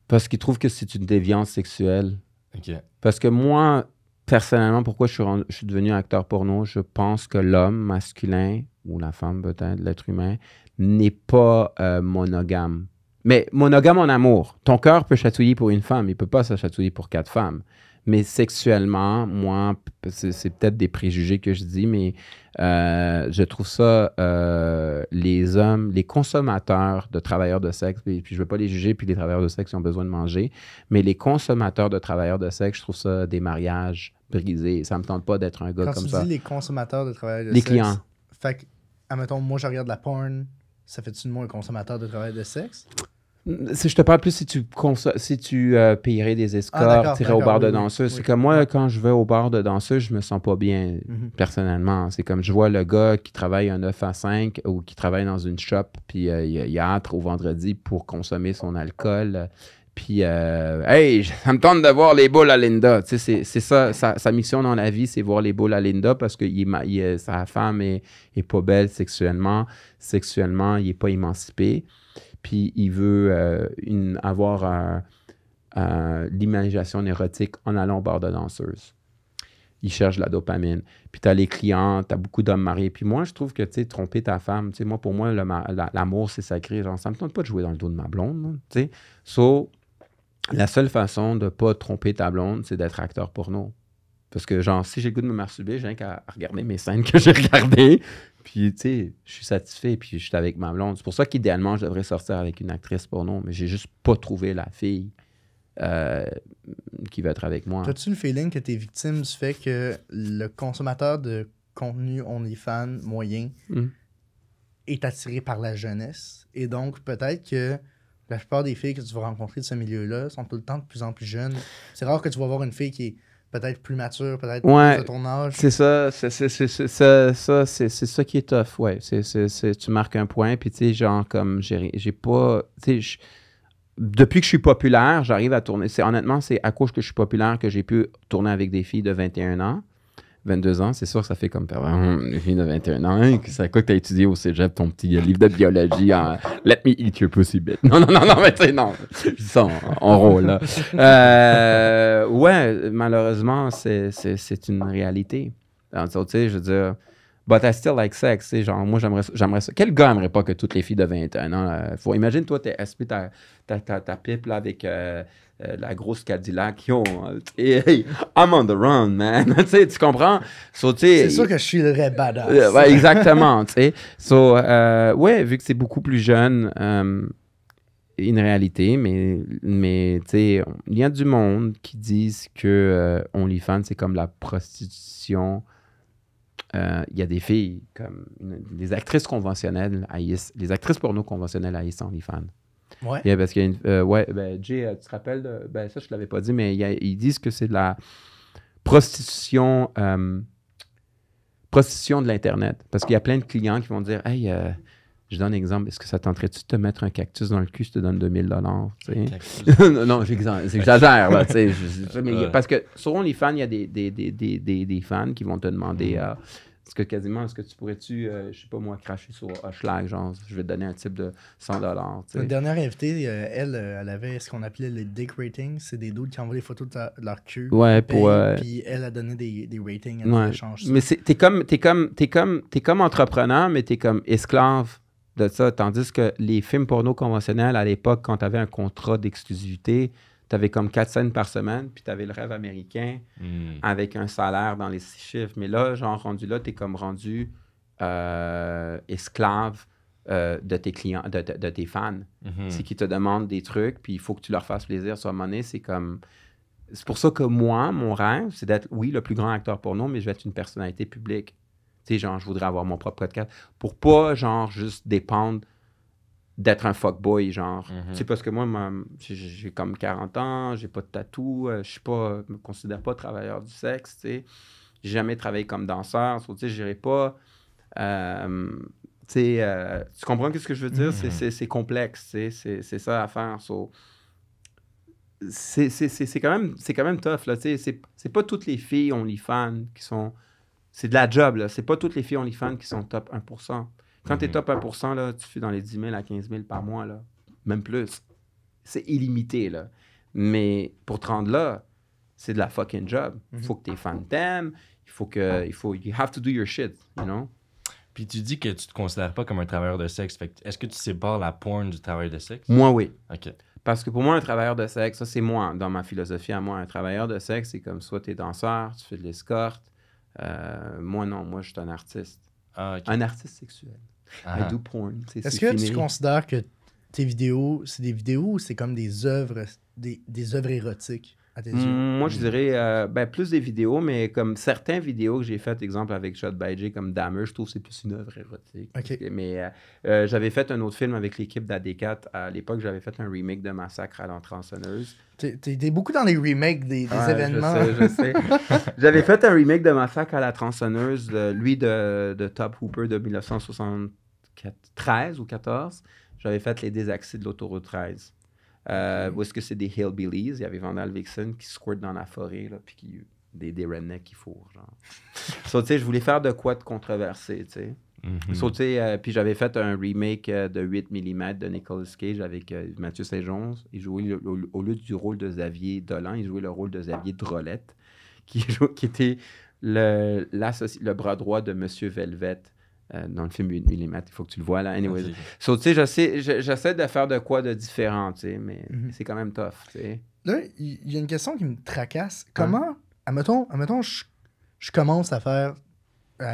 Parce qu'ils trouvent que c'est une déviance sexuelle. Okay. Parce que moi, personnellement, pourquoi je suis devenu acteur porno, je pense que l'homme masculin, ou la femme peut-être, l'être humain, n'est pas monogame. Mais monogame en amour. Ton cœur peut chatouiller pour une femme, il ne peut pas se chatouiller pour 4 femmes. Mais sexuellement, moi, c'est peut-être des préjugés que je dis, mais je trouve ça, les hommes, les consommateurs de travailleurs de sexe, puis je ne veux pas les juger, puis les travailleurs de sexe ont besoin de manger, mais les consommateurs de travailleurs de sexe, je trouve ça des mariages brisés. Ça ne me tente pas d'être un gars comme ça. Quand tu dis les consommateurs de travailleurs de sexe... Les clients. Fait que, admettons, moi, je regarde la porn, ça fait-tu de moi un consommateur de travailleurs de sexe? Je te parle plus si tu payerais des escorts, tirais au bar de danseuse. C'est comme moi, quand je vais au bar de danseuse, je me sens pas bien, personnellement. C'est comme je vois le gars qui travaille un 9 à 5 ou qui travaille dans une shop, puis il a hâte au vendredi pour consommer son alcool. Puis, hey, ça me tente de voir les boules à Linda. Tu sais, c'est ça, sa mission dans la vie, c'est voir les boules à Linda parce que sa femme est pas belle sexuellement. Sexuellement, il est pas émancipé. Puis il veut avoir l'imagination érotique en allant au bar de danseuse. Il cherche la dopamine. Puis tu as les clients, tu as beaucoup d'hommes mariés. Puis moi, je trouve que, tu sais, tromper ta femme, tu sais, pour moi, l'amour, c'est sacré. Genre, ça me tente pas de jouer dans le dos de ma blonde, tu sais. So, la seule façon de pas tromper ta blonde, c'est d'être acteur porno. Parce que, genre, si j'ai le goût de me masturber, j'ai rien qu'à regarder mes scènes que j'ai regardées. Puis, tu sais, je suis satisfait, puis je suis avec ma blonde. C'est pour ça qu'idéalement, je devrais sortir avec une actrice porno, mais j'ai juste pas trouvé la fille qui veut être avec moi. As-tu le feeling que t'es victime du fait que le consommateur de contenu OnlyFans moyen est attiré par la jeunesse? Et donc, peut-être que la plupart des filles que tu vas rencontrer de ce milieu-là sont tout le temps de plus en plus jeunes. C'est rare que tu vas voir une fille qui est peut-être plus mature, peut-être plus de ton âge. C'est ça. C'est ça qui est tough, ouais. Tu marques un point, puis tu sais, genre, comme, j'ai pas... Tu sais, depuis que je suis populaire, j'arrive à tourner... Honnêtement, c'est à cause que je suis populaire que j'ai pu tourner avec des filles de 21 ans. 22 ans, c'est sûr que ça fait comme une fille de 21 ans. Hein, c'est quoi que tu as étudié au cégep, ton petit livre de biologie en Let me eat your pussy bit. Non, mais tu sais, non. Je dis ça en rôle, là. Ouais, malheureusement, c'est une réalité. Tu sais, je veux dire, but I still like sex. Tu sais, genre, moi, j'aimerais ça. Quel gars aimerait pas que toutes les filles de 21 ans... imagine, toi, t'es SP, ta pipe, là, avec... la grosse Cadillac, yo, hey, I'm on the run, man. Tu comprends? So, c'est sûr que je suis le vrai badass. Ouais, exactement, tu sais. So, ouais, vu que c'est beaucoup plus jeune, une réalité, mais tu sais, il y a du monde qui disent que OnlyFans, c'est comme la prostitution il y a des filles comme les actrices conventionnelles haïssent, les actrices porno conventionnelles haïssent OnlyFans. Ouais. Yeah, parce qu'il y a Jay, tu te rappelles ça je ne l'avais pas dit, mais ils disent que c'est de la prostitution de l'Internet. Parce qu'il y a plein de clients qui vont dire « Hey, je donne un exemple, est-ce que ça tenterait-tu de te mettre un cactus dans le cul, je te donne 2000 $? » Non, j'exagère, là, parce que sur OnlyFans, il y a des fans qui vont te demander est-ce que tu pourrais-tu, je sais pas moi, cracher sur Hochelag, genre, je vais te donner un type de 100 $. Notre dernière invitée, elle avait ce qu'on appelait les dick ratings. C'est des dudes qui envoient des photos de leur cul. Ouais, puis elle a donné des ratings, elle échange ça. Mais t'es comme entrepreneur, mais t'es comme esclave de ça. Tandis que les films porno conventionnels, à l'époque, quand t'avais un contrat d'exclusivité, t'avais comme 4 scènes par semaine, puis t'avais le rêve américain avec un salaire dans les 6 chiffres. Mais là, genre, rendu là, t'es comme rendu esclave de tes clients, de tes fans. C'est qu'ils te demandent des trucs, puis il faut que tu leur fasses plaisir. Sur un moment donné, c'est comme... C'est pour ça que moi, mon rêve, c'est d'être, oui, le plus grand acteur porno, mais je vais être une personnalité publique. Tu sais, genre, je voudrais avoir mon propre podcast pour pas, genre, juste dépendre d'être un fuckboy, genre. Tu sais, parce que moi, j'ai comme 40 ans, j'ai pas de tatou, je me considère pas travailleur du sexe, tu sais. J'ai jamais travaillé comme danseur, tu sais, j'irai pas... tu comprends ce que je veux dire? C'est complexe, tu sais, c'est ça à faire. C'est quand même tough, là, tu sais. C'est pas toutes les filles OnlyFans qui sont... C'est de la job, là. C'est pas toutes les filles OnlyFans qui sont top 1%. Quand tu es top 1%, là, tu fais dans les 10 000 à 15 000 par mois, là. Même plus. C'est illimité, là. Mais pour te rendre là, c'est de la fucking job. Il faut que tes fans t'aiment. You have to do your shit, you know? Puis tu dis que tu te considères pas comme un travailleur de sexe. Fait que est-ce que tu sépares la porn du travail de sexe? Moi, oui. OK. Parce que pour moi, un travailleur de sexe, ça, c'est moi, dans ma philosophie à moi. Un travailleur de sexe, c'est comme soit tu es danseur, tu fais de l'escorte. Moi, non. Moi, je suis un artiste. Ah, OK. Un artiste sexuel. I do porn. Est-ce que tu considères que tes vidéos, c'est des vidéos ou c'est comme des œuvres, des œuvres érotiques à tes yeux? Moi, je dirais plus des vidéos, mais comme certaines vidéos que j'ai faites, exemple avec Shot by J comme Dahmer, je trouve que c'est plus une œuvre érotique. Okay. Mais j'avais fait un autre film avec l'équipe d'AD4. À l'époque, j'avais fait un remake de Massacre à l'entrançonneuse. T'es beaucoup dans les remakes des événements. Je sais. J'avais fait un remake de Massacre à la tronçonneuse, lui de Top Hooper de 1973 ou 14. J'avais fait les désaxis de l'autoroute 13. Où est-ce que c'est des hillbillies? Il y avait Vandal Vixen qui squirt dans la forêt, là, puis des rednecks qui fourrent, genre. So, tu sais, je voulais faire de quoi de controversé, tu sais. So, tu sais, puis j'avais fait un remake de 8 mm de Nicolas Cage avec Mathieu Saint-Jean. Il jouait, au lieu du rôle de Xavier Dolan, il jouait le rôle de Xavier Drolette, qui était le bras droit de Monsieur Velvet. Dans le film 8 mm, il faut que tu le vois là. Anyways. So, tu sais, j'essaie de faire de quoi de différent, tu sais, mais c'est quand même tough, tu sais. Là, il y a une question qui me tracasse. Comment, admettons, je commence à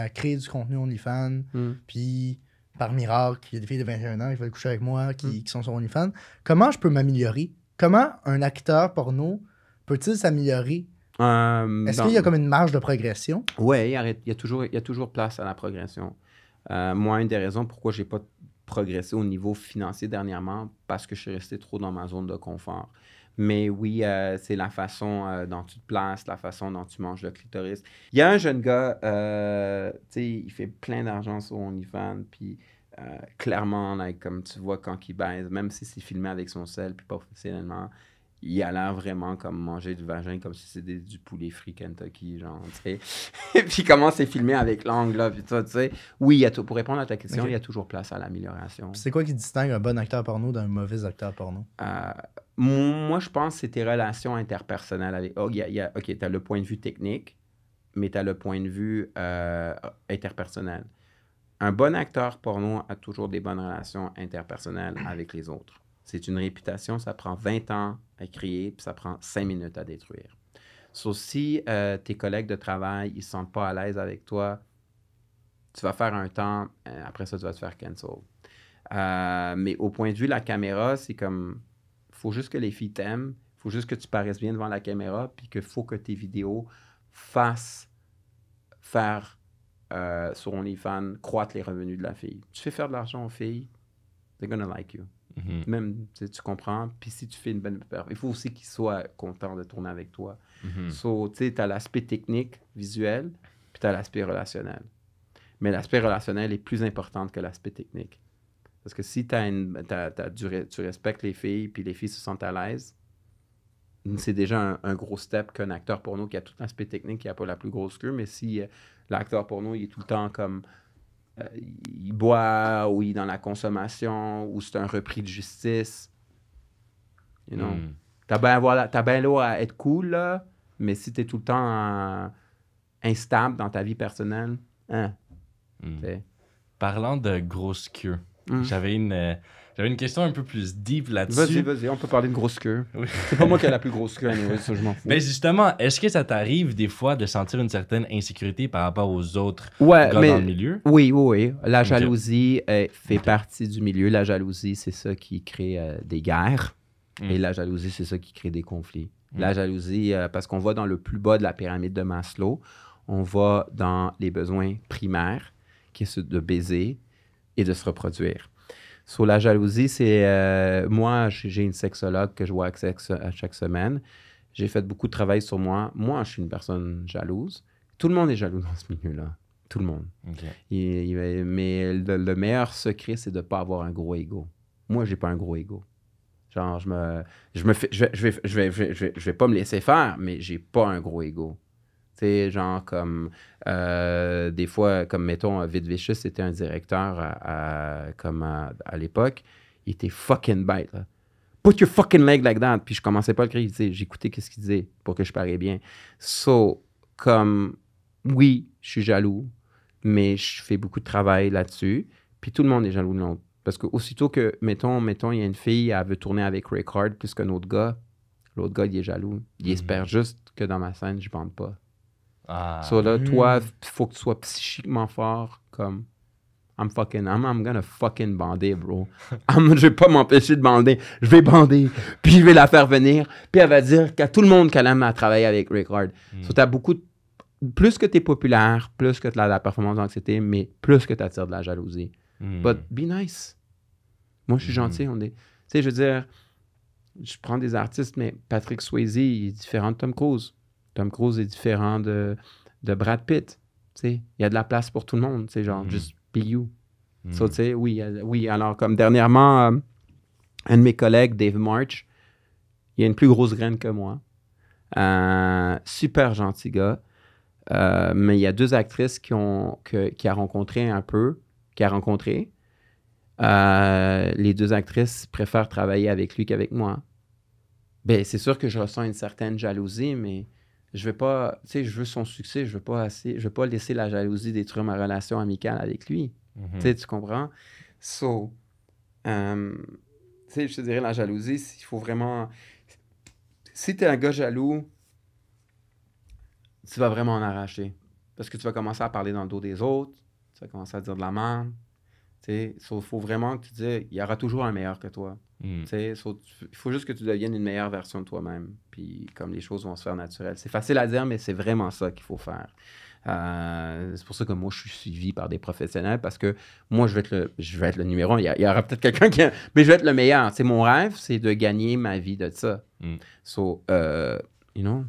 créer du contenu OnlyFans, puis par miracle, il y a des filles de 21 ans qui veulent coucher avec moi, qui sont sur OnlyFans. Comment je peux m'améliorer? Comment un acteur porno peut-il s'améliorer? Est-ce qu'il y a comme une marge de progression? Oui, il y a toujours place à la progression. Moi, une des raisons pourquoi je n'ai pas progressé au niveau financier dernièrement, parce que je suis resté trop dans ma zone de confort. Mais oui, c'est la façon dont tu te places, la façon dont tu manges le clitoris. Il y a un jeune gars, tu sais, il fait plein d'argent sur OnlyFans, puis clairement, like, comme tu vois quand il baise, même si c'est filmé avec son sel, puis pas professionnellement, il a l'air vraiment comme manger du vagin, comme si c'était du poulet frit Kentucky, genre, tu sais. Puis comment c'est filmé avec l'angle, là, puis ça, tu sais. Oui, pour répondre à ta question, il y a toujours place à l'amélioration. C'est quoi qui distingue un bon acteur porno d'un mauvais acteur porno? Moi, je pense que c'est tes relations interpersonnelles avec... OK, tu as le point de vue technique, mais tu as le point de vue interpersonnel. Un bon acteur porno a toujours des bonnes relations interpersonnelles avec les autres. C'est une réputation, ça prend 20 ans à créer, puis ça prend 5 minutes à détruire. So, si tes collègues de travail, ils ne se sentent pas à l'aise avec toi, tu vas faire un temps, après ça, tu vas te faire cancel. Mais au point de vue de la caméra, c'est comme, il faut juste que les filles t'aiment, il faut juste que tu paraisses bien devant la caméra, puis qu'il faut que tes vidéos fassent faire sur OnlyFans croître les revenus de la fille. Tu fais faire de l'argent aux filles, they're gonna like you. Même, tu comprends. Puis si tu fais une bonne performance, il faut aussi qu'ils soient contents de tourner avec toi. So, tu sais, tu as l'aspect technique, visuel, puis tu as l'aspect relationnel. Mais l'aspect relationnel est plus important que l'aspect technique. Parce que si tu respectes les filles, puis les filles se sentent à l'aise, c'est déjà un gros step qu'un acteur porno qui a tout l'aspect technique, qui n'a pas la plus grosse queue, mais si l'acteur porno, il est tout le temps comme... il boit, ou il est dans la consommation, ou c'est un repris de justice, you know. T'as bien l'air à être cool, là, mais si t'es tout le temps instable dans ta vie personnelle, hein. Parlant de grosse queue, j'avais une question un peu plus deep là-dessus. Vas-y, on peut parler de grosse queue. Oui. C'est pas moi qui ai la plus grosse queue, anyway, ça je m'en fous. Mais justement, est-ce que ça t'arrive des fois de sentir une certaine insécurité par rapport aux autres gars dans le milieu? Oui. La jalousie fait partie du milieu. La jalousie, c'est ça qui crée des guerres. Et la jalousie, c'est ça qui crée des conflits. La jalousie, parce qu'on va dans le plus bas de la pyramide de Maslow, on va dans les besoins primaires, qui est de baiser et de se reproduire. Sur la jalousie, c'est... moi, j'ai une sexologue que je vois à chaque semaine. J'ai fait beaucoup de travail sur moi. Moi, je suis une personne jalouse. Tout le monde est jaloux dans ce milieu-là. Tout le monde. Okay. Mais le meilleur secret, c'est de ne pas avoir un gros ego. Moi, j'ai pas un gros ego. Genre, je vais pas me laisser faire, mais j'ai pas un gros ego. Tu sais, genre comme des fois, comme mettons, Vid Vicious, c'était un directeur à l'époque. Il était fucking bête, là. Put your fucking leg like that. Puis je commençais pas à le crier. J'écoutais ce qu'il disait pour que je parais bien. So, comme, oui, je suis jaloux, mais je fais beaucoup de travail là-dessus. Puis tout le monde est jaloux de l'autre. Parce que aussitôt que, mettons, il y a une fille, elle veut tourner avec Rick Hard plus qu'un autre gars, l'autre gars, il est jaloux. Il espère juste que dans ma scène, je bande pas. So là, toi, il faut que tu sois psychiquement fort, comme I'm gonna fucking bander, bro. Je vais pas m'empêcher de bander. Je vais bander, puis je vais la faire venir, puis elle va dire qu'à tout le monde qu'elle aime à travailler avec Rick Hard. So t'as plus que t'es populaire, plus que t'as la performance d'anxiété, mais plus que t'attires de la jalousie. But be nice. Moi, je suis gentil. Tu sais, je veux dire, je prends des artistes, mais Patrick Swayze, il est différent de Tom Cruise. Tom Cruise est différent de Brad Pitt. Tu sais, il y a de la place pour tout le monde. Tu sais, genre, just be you. So, tu sais, oui. Alors, comme dernièrement, un de mes collègues, Dave March, il a une plus grosse graine que moi. Super gentil gars. Mais il y a 2 actrices qu'il a rencontré. Les 2 actrices préfèrent travailler avec lui qu'avec moi. Ben, c'est sûr que je ressens une certaine jalousie, mais je vais pas, tu sais, je veux son succès, je veux pas laisser la jalousie détruire ma relation amicale avec lui. Tu sais, tu comprends? So, tu sais, je te dirais, la jalousie, il faut vraiment... Si tu es un gars jaloux, tu vas vraiment en arracher. Parce que tu vas commencer à parler dans le dos des autres, tu vas commencer à dire de la merde. Il faut vraiment que tu dises, il y aura toujours un meilleur que toi. Il faut juste que tu deviennes une meilleure version de toi-même. Puis comme les choses vont se faire naturelles. C'est facile à dire, mais c'est vraiment ça qu'il faut faire. C'est pour ça que moi, je suis suivi par des professionnels parce que moi, je vais être le numéro 1. Il y aura peut-être quelqu'un qui... Mais je vais être le meilleur. T'sais, mon rêve, c'est de gagner ma vie de ça. So, you know...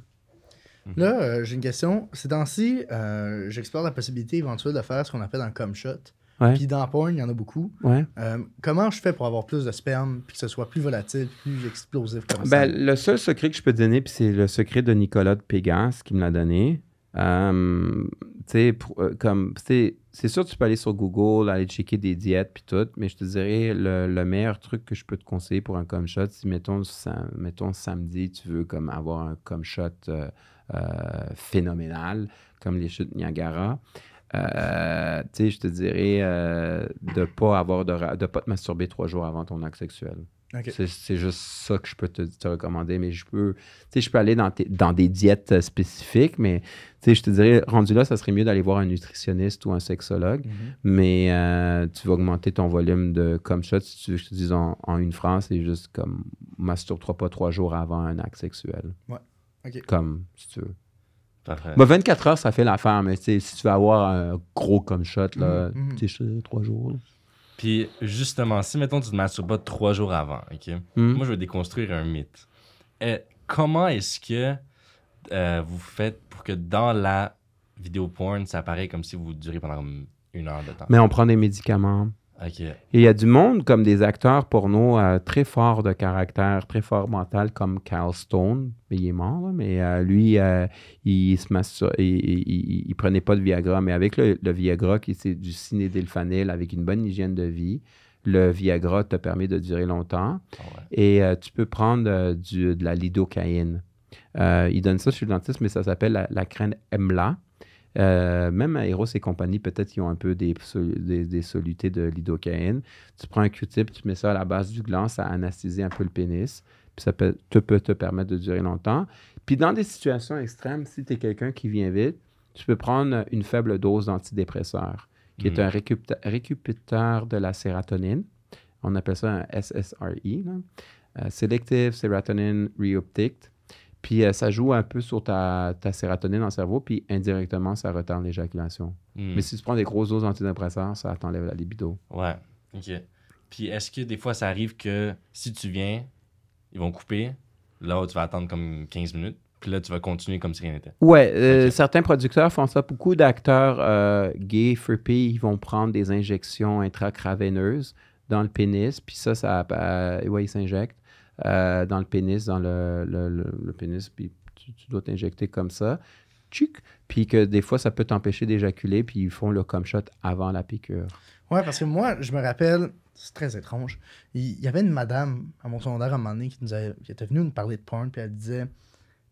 Là, j'ai une question. Ces temps-ci, j'explore la possibilité éventuelle de faire ce qu'on appelle un cum shot. Ouais. Puis dans porn, il y en a beaucoup. Ouais. Comment je fais pour avoir plus de sperme puis que ce soit plus volatile, plus explosif comme ça? Le seul secret que je peux te donner, puis c'est le secret de Nicolas de Pégas qui me l'a donné. C'est sûr, tu peux aller sur Google, aller checker des diètes puis tout, mais je te dirais le meilleur truc que je peux te conseiller pour un cum shot, si mettons samedi, tu veux comme avoir un cum shot phénoménal, comme les chutes Niagara. Je te dirais de pas te masturber 3 jours avant ton acte sexuel. Okay. C'est juste ça que je peux te recommander, mais je peux aller dans des diètes spécifiques, mais je te dirais, rendu là, ça serait mieux d'aller voir un nutritionniste ou un sexologue, mais tu vas augmenter ton volume de cum shot, si tu veux que je te dise en une phrase, c'est juste comme masturbe-toi pas 3 jours avant un acte sexuel. Ouais. Okay. Comme, si tu veux. Parfait. 24 heures, ça fait l'affaire, mais si tu veux avoir un gros comme shot, là, 3 jours. Là. Puis justement, si mettons tu te masturbes pas 3 jours avant, OK? Moi, je veux déconstruire un mythe. Comment est-ce que vous faites pour que dans la vidéo porn, ça apparaît comme si vous durez pendant 1 heure de temps? Mais on prend des médicaments. OK. Et il y a du monde comme des acteurs porno très forts de caractère, très fort mental, comme Cal Stone. Il est mort, là, mais lui, il prenait pas de Viagra. Mais avec le Viagra, qui c'est du cinédylphanil, avec une bonne hygiène de vie, le Viagra te permet de durer longtemps. Oh ouais. Et tu peux prendre de la lidocaïne. Il donne ça chez le dentiste, mais ça s'appelle la crème EMLA. Même à Eros et compagnie, peut-être qu'ils ont un peu des solutés de lidocaïne. Tu prends un Q-tip, tu mets ça à la base du gland, ça anesthésie un peu le pénis, puis ça peut te permettre de durer longtemps. Puis dans des situations extrêmes, si tu es quelqu'un qui vient vite, tu peux prendre une faible dose d'antidépresseur, qui est un récupérateur de la sérotonine. On appelle ça un SSRI, Selective Serotonin Reuptake. Puis ça joue un peu sur ta sérotonine dans le cerveau, puis indirectement, ça retarde l'éjaculation. Mais si tu prends des grosses doses d'antidépresseurs, ça t'enlève la libido. Ouais, OK. Puis est-ce que des fois, ça arrive que si tu viens, ils vont couper, là, tu vas attendre comme 15 minutes, puis là, tu vas continuer comme si rien n'était? Ouais, certains producteurs font ça. Beaucoup d'acteurs gays, frippy, ils vont prendre des injections intracraveineuses dans le pénis, puis ça ils s'injectent. Dans le pénis, dans le pénis, puis tu dois t'injecter comme ça. Tchic! Puis que des fois, ça peut t'empêcher d'éjaculer, puis ils font le cum shot avant la piqûre. Ouais, parce que moi, je me rappelle, c'est très étrange, il y avait une madame à mon secondaire à un moment donné qui était venue nous parler de porn, puis elle disait,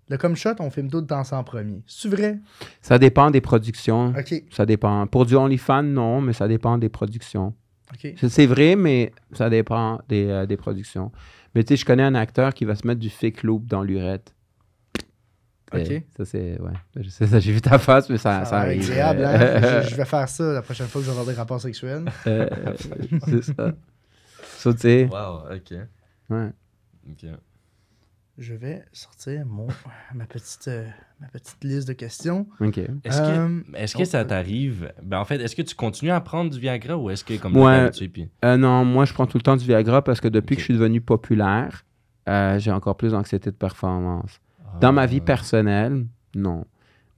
le cum shot, on filme tout le temps ça en premier. C'est vrai? Ça dépend des productions. OK. Ça dépend. Pour du OnlyFans, non, mais ça dépend des productions. OK. C'est vrai, mais ça dépend des productions. Mais tu sais, je connais un acteur qui va se mettre du fake loop dans l'urette. OK. Ça, c'est... Ouais. Je sais ça, j'ai vu ta face, mais ça arrive. C'est agréable, hein? Je vais faire ça la prochaine fois que j'aurai des rapports sexuels. C'est ça. Ça, tu sais... Wow, OK. Ouais. OK. Je vais sortir ma petite liste de questions. OK. Est-ce que ça t'arrive... Ben, en fait, est-ce que tu continues à prendre du Viagra ou est-ce que comme ouais. puis... Non, moi, je prends tout le temps du Viagra parce que depuis que je suis devenu populaire, j'ai encore plus d'anxiété de performance. Dans ma vie personnelle, non.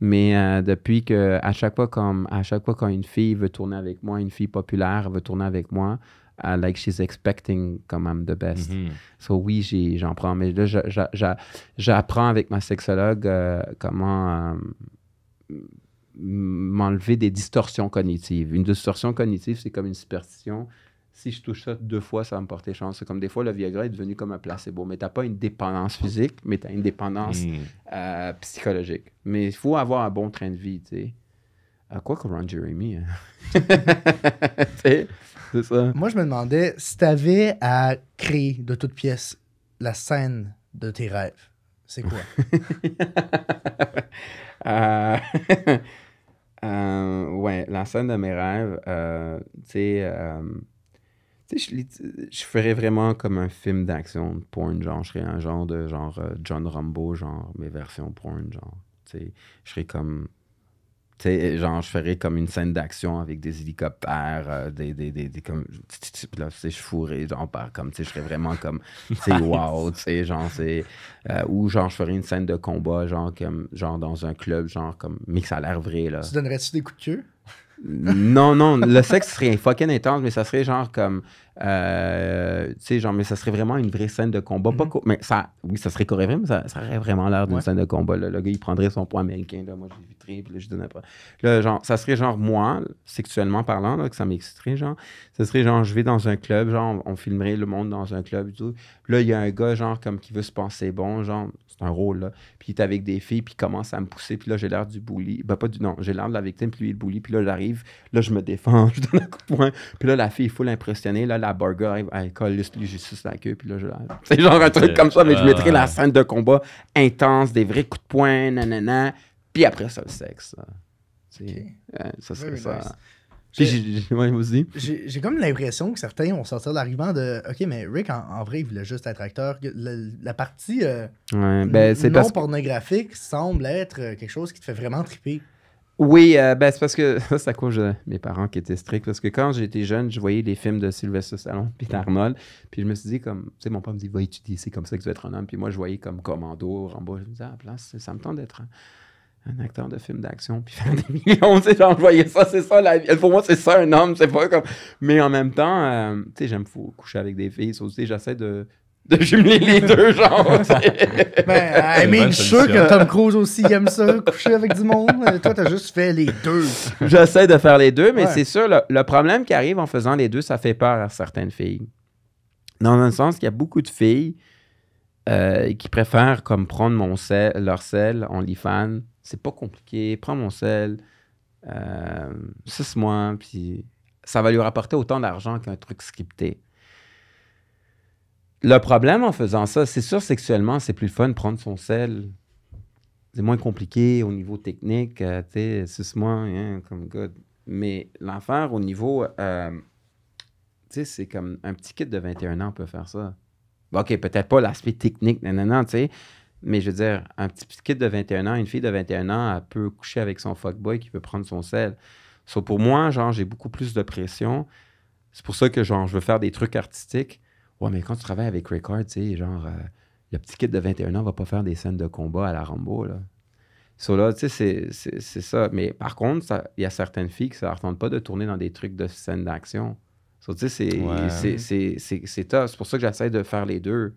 Mais depuis que, à chaque fois quand une fille veut tourner avec moi, une fille populaire veut tourner avec moi, like she's expecting comme I'm the best. So oui, j'en prends. Mais là, j'apprends avec ma sexologue comment m'enlever des distorsions cognitives. Une distorsion cognitive, c'est comme une superstition. Si je touche ça 2 fois, ça va me porter chance. C'est comme des fois, le Viagra est devenu comme un placebo. Mais tu n'as pas une dépendance physique, mais tu as une dépendance psychologique. Mais il faut avoir un bon train de vie, tu sais. Quoi que Ron Jeremy, hein? C'est ça. Moi, je me demandais si tu avais à créer de toutes pièces la scène de tes rêves, c'est quoi? Ouais, la scène de mes rêves, tu sais, je ferais vraiment comme un film d'action de porn, genre, je serais un genre de John Rambo, genre, mes versions porn, genre, tu sais, je serais comme... Tu sais, genre, je ferais comme une scène d'action avec des hélicoptères, comme, là, tu sais, je fourrais, genre, comme, tu sais, je serais vraiment comme, tu sais, wow, tu sais, genre, c'est, ou genre, je ferais une scène de combat, genre, comme, genre, dans un club, genre, comme, mais que ça a l'air vrai, là. Tu donnerais-tu des coups de queue? Non, le sexe serait fucking intense, mais ça serait genre comme, tu sais, genre, mais ça serait vraiment une vraie scène de combat. Mais ça, oui, ça serait chorégraphié, mais ça aurait vraiment l'air d'une scène de combat. Là. Le gars, il prendrait son poids américain, là, moi, je l'éviterais, puis là, je donnerais pas. Là, genre, ça serait genre, moi, sexuellement parlant, là, que ça m'exciterait, genre, ça serait genre, je vais dans un club, genre, on filmerait le monde dans un club et tout. Puis là, il y a un gars, genre, comme qui veut se penser bon, genre, c'est un rôle, là. Puis il est avec des filles, puis il commence à me pousser, puis là, j'ai l'air du bully. Ben, non, j'ai l'air de la victime, puis lui, il est le bully, puis là, j'arrive, là, je me défends, je donne un coup de poing, puis là, la fille est full impressionnée, là, la burger arrive, elle colle, lui, j'ai suce la queue, puis là, c'est genre un truc comme ça, mais je mettrais la scène de combat intense, des vrais coups de poing, nanana, puis après ça, le sexe. Okay. Ça serait ça. Nice. Ouais, aussi. J'ai comme l'impression que certains vont sortir l'argument de OK, mais Rick, en vrai, il voulait juste être acteur. La partie c'est non pornographique semble être quelque chose qui te fait vraiment triper. Oui, c'est parce que ça, c'est à cause de mes parents qui étaient stricts. Parce que quand j'étais jeune, je voyais les films de Sylvester Stallone puis d'Arnold. Puis je me suis dit, comme, tu sais, mon père me dit, va étudier, c'est comme ça que tu vas être un homme. Puis moi, je voyais comme Commando, Rambo. Je me disais, à la place, ça me tente d'être un acteur de film d'action puis faire des millions. Tu sais, genre, je voyais ça, c'est ça la vie. Pour moi, c'est ça un homme. C'est pas comme. Mais en même temps, tu sais, j'aime coucher avec des filles. Ça aussi, j'essaie de jumeler les deux, genre. Je suis sûr que Tom Cruise aussi aime ça, coucher avec du monde. Toi, t'as juste fait les deux. J'essaie de faire les deux, mais c'est sûr, le problème qui arrive en faisant les deux, ça fait peur à certaines filles. Dans un sens qu'il y a beaucoup de filles qui préfèrent comme prendre leur sel, OnlyFans. C'est pas compliqué, prends mon sel, 6 mois, puis ça va lui rapporter autant d'argent qu'un truc scripté. Le problème en faisant ça, c'est sûr, sexuellement, c'est plus le fun de prendre son sel. C'est moins compliqué au niveau technique, tu sais, 6 mois, comme good. Mais l'affaire au niveau, tu sais, c'est comme un petit kid de 21 ans peut faire ça. OK, peut-être pas l'aspect technique, tu sais, mais je veux dire, un petit kid de 21 ans, une fille de 21 ans, elle peut coucher avec son fuckboy qui peut prendre son sel. So, pour moi, genre, j'ai beaucoup plus de pression. C'est pour ça que, genre, je veux faire des trucs artistiques. Ouais, mais quand tu travailles avec Record, tu sais, genre, le petit kid de 21 ans va pas faire des scènes de combat à la Rambo, là. So, là, tu sais, c'est ça. Mais par contre, il y a certaines filles qui ne leur tentent pas de tourner dans des trucs de scènes d'action. So, tu sais, c'est tough. C'est pour ça que j'essaie de faire les deux.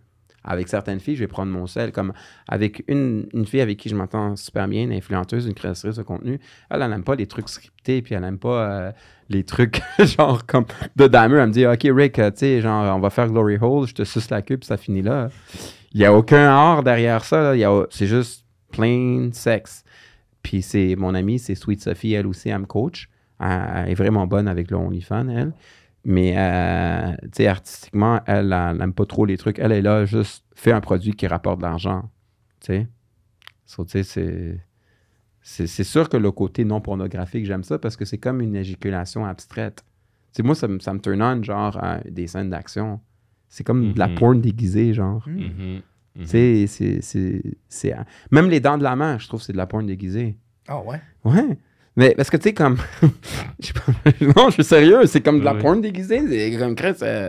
Avec certaines filles, je vais prendre mon sel. Comme avec une fille avec qui je m'entends super bien, une influenceuse, une créatrice de contenu, elle n'aime pas les trucs scriptés, puis elle n'aime pas les trucs genre comme de Dahmer. Elle me dit, OK, Rick, tu sais, genre, on va faire Glory Hole, je te suce la queue, puis ça finit là. Il n'y a aucun art derrière ça. C'est juste plain sexe. Puis c'est mon amie, c'est Sweet Sophie, elle aussi, elle me coach. Elle est vraiment bonne avec le OnlyFans, elle. Mais, tu sais, artistiquement, elle n'aime pas trop les trucs. Elle est là, juste fait un produit qui rapporte de l'argent, tu sais. So, tu sais, c'est sûr que le côté non pornographique, j'aime ça parce que c'est comme une éjaculation abstraite. Tu sais, moi, ça me turn on, genre, des scènes d'action. C'est comme de la porn déguisée, genre. Tu sais, c'est... Même les dents de la main, je trouve que c'est de la porn déguisée. Ah ouais? Ouais. Mais parce que, tu sais, comme... non, je suis sérieux, c'est comme de la porn déguisée. C'est comme...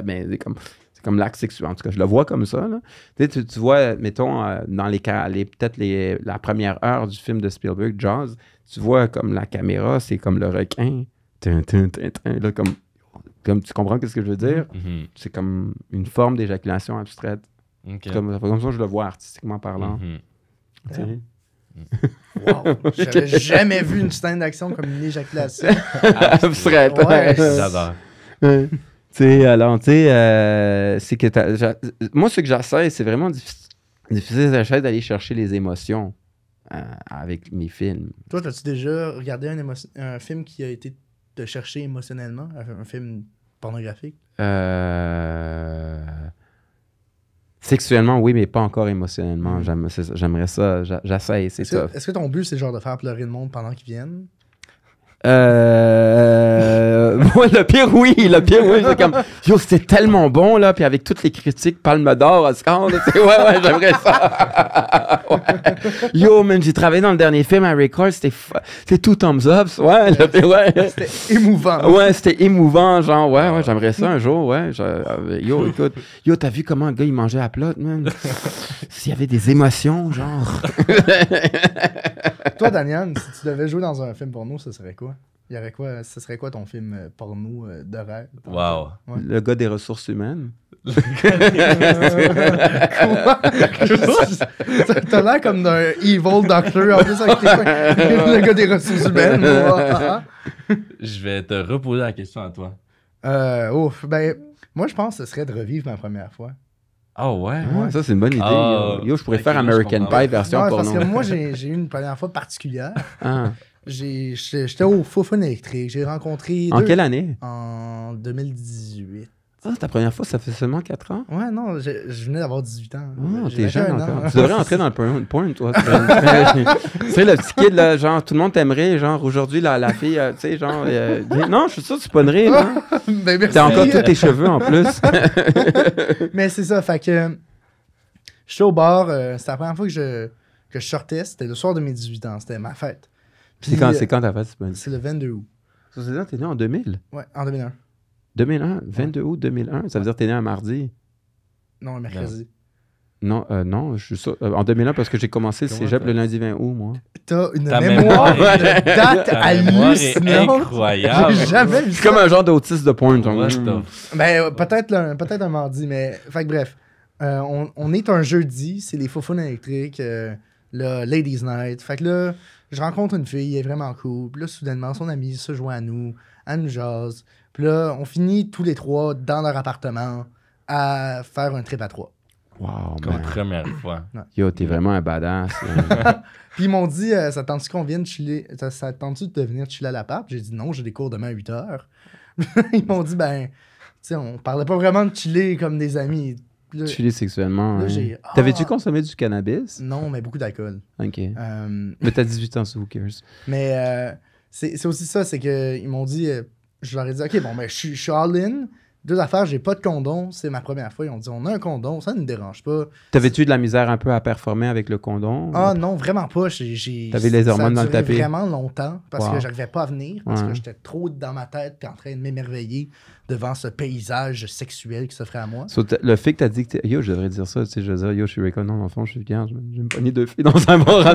mais c'est comme l'acte sexuel. En tout cas, je le vois comme ça, là. Tu vois, mettons, dans peut-être la première heure du film de Spielberg, Jaws, tu vois comme la caméra, c'est comme le requin. Là, comme tu comprends ce que je veux dire? C'est comme une forme d'éjaculation abstraite. Okay. Comme ça, je le vois artistiquement parlant. Wow! J'avais jamais vu une scène d'action comme une éjaculation. Abstraite. Ouais. J'adore. Tu sais, alors, tu sais, c'est que moi, ce que j'essaie, c'est vraiment difficile d'aller chercher les émotions avec mes films. Toi, as-tu déjà regardé un film qui a été te chercher émotionnellement? Un film pornographique? Sexuellement, oui, mais pas encore émotionnellement. J'aimerais ça. J'essaie, c'est ça. Est-ce que ton but, c'est genre de faire pleurer le monde pendant qu'ils viennent? Ouais, le pire, oui. C'est comme, yo, c'était tellement bon, là. Puis avec toutes les critiques, Palme d'Or, Oscar, ouais, j'aimerais ça. Ouais. Yo, man, j'ai travaillé dans le dernier film à Record. C'était tout thumbs up. Ouais, c'était émouvant. Ouais, c'était émouvant. Genre, ouais, j'aimerais ça un jour. Ouais. Yo, écoute. Yo, t'as vu comment le gars, il mangeait à plat, man? S'il y avait des émotions, genre. Toi, Daniel, si tu devais jouer dans un film porno, ce serait quoi? Ce serait quoi ton film porno de rêve? Wow. Ouais. Le gars des ressources humaines. T'as l'air comme d'un evil doctor en plus avec le gars des ressources humaines. Je vais te reposer la question à toi. Moi, je pense que ce serait de revivre ma première fois. Oh ouais? Ça, c'est une bonne idée. Yo, je pourrais faire American Pie version porno. Parce que moi, j'ai eu une première fois particulière. J'étais au Faux Fun électrique. J'ai rencontré... En quelle année? En 2018. Ah, ta première fois, ça fait seulement 4 ans? Ouais, non, je venais d'avoir 18 ans. Oh, J'ai t'es jeune 21 ans. encore. Tu devrais entrer dans le porn, toi. Tu sais, le petit kid, là, genre, tout le monde t'aimerait, genre, aujourd'hui, la fille, tu sais, genre... non, je suis sûr que tu ponnerais, là. Ben, merci. T'as encore tous tes cheveux, en plus. Mais c'est ça, fait que... J'étais au bar, c'était la première fois que je sortais, c'était le soir de mes 18 ans, c'était ma fête. Puis, C'est quand ta fête, c'est pas c'est le 22 août. Ça veut dire que t'es né en 2000? Ouais, en 2001. 2001? 22 août 2001? Ça veut dire que t'es né un mardi? Non, un mercredi. Non, je suis sûr. En 2001, parce que j'ai commencé le cégep le lundi 20 août, moi. T'as une Ta mémoire mémoire de date Ta mémoire est hallucinante. incroyable. J'ai jamais vu C'est ça. comme un genre d'autiste de porn. genre. What the Ben, peut-être un mardi, mais... Fait que bref, on est un jeudi, c'est les faufounes électriques, le Ladies Night. Fait que là, je rencontre une fille, elle est vraiment cool. Puis là, soudainement, son amie se joint à nous jase. Puis là, on finit tous les trois dans leur appartement à faire un trip à 3. Wow, Comme man. première fois. Yo, t'es vraiment un badass. Puis ils m'ont dit, ça tente-tu qu'on vienne chiller? Ça tente-tu de venir chiller à l'appart? J'ai dit non, j'ai des cours demain à 8h. Ils m'ont dit, ben, tu sais, on parlait pas vraiment de chiller comme des amis. Là, Chiller sexuellement. là, hein. j'ai... T'avais-tu consommé du cannabis? Non, mais beaucoup d'alcool. Ok. Euh, Mais t'as 18 ans, so who cares? mais c'est aussi ça, c'est qu'ils m'ont dit, je leur ai dit, ok, bon, ben, je suis all-in. 2 affaires, j'ai pas de condom, c'est ma première fois. Ils ont dit, on a un condom, ça ne me dérange pas. T'avais-tu de la misère un peu à performer avec le condom? Ah non, vraiment pas. T'avais les hormones dans le Ça a tapis. duré vraiment longtemps parce Wow. que j'arrivais pas à venir, parce Ouais. que j'étais trop dans ma tête puis en train de m'émerveiller devant ce paysage sexuel qui s'offrait à moi. So, le fait que t'as dit que yo, je devrais dire ça, tu sais, je veux dire, yo, je suis Raycon, non, dans le fond, je suis bien, j'ai me pogné 2 filles dans un bar.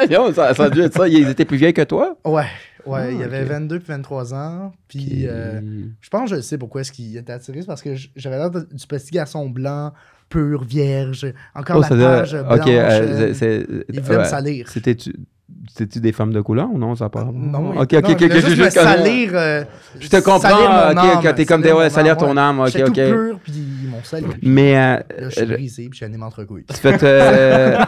Yo, ça a dû être ça. Ils étaient plus vieilles que toi? Ouais, Ah, il y avait ok. 22 puis 23 ans. Puis je pense que je sais pourquoi est-ce qu'il était attiré, c'est parce que j'avais l'air du petit garçon blanc, pur, vierge, encore la page blanche. Ok, il voulait me salir. C'était-tu des femmes de couleur ou non, ça part? Non, ok, non, il voulait juste me salir. Je te comprends, salir mon ok, âme, quand t'es comme salir mon salir âme, ton ouais. âme, ok, J'étais tout ok. pur, puis ils m'ont sali. Mais Là, je suis brisé, puis j'ai un aimant entre couilles. tu fais là,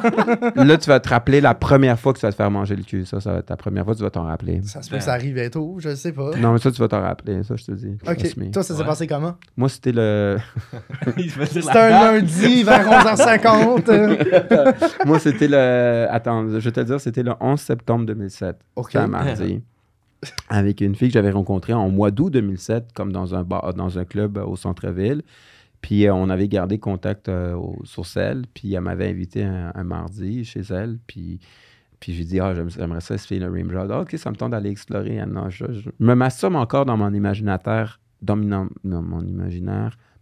tu vas te rappeler la première fois que tu vas te faire manger le cul. Ça va être ta première fois, tu vas t'en rappeler. Ça se peut que ça arrive bientôt, je sais pas. Non, mais ça, tu vas t'en rappeler, ça, je te le dis. Trust me. Ok, toi, ça s'est Ouais. passé comment? Moi, c'était le. Il se faisait C'était un lundi vers 11h50. Moi, c'était le. Attends, je vais te le dire, c'était le 11 septembre 2007. Ok. C'était un mardi. Avec une fille que j'avais rencontrée en mois d'août 2007, comme dans un bar, dans un club au centre-ville. Puis on avait gardé contact sur celle. Puis elle m'avait invité un mardi chez elle. Puis je lui ai dit, j'aimerais ça essayer le rim job. Ah, ok, ça me tente d'aller explorer. Non, je me masturbe encore dans mon imaginaire,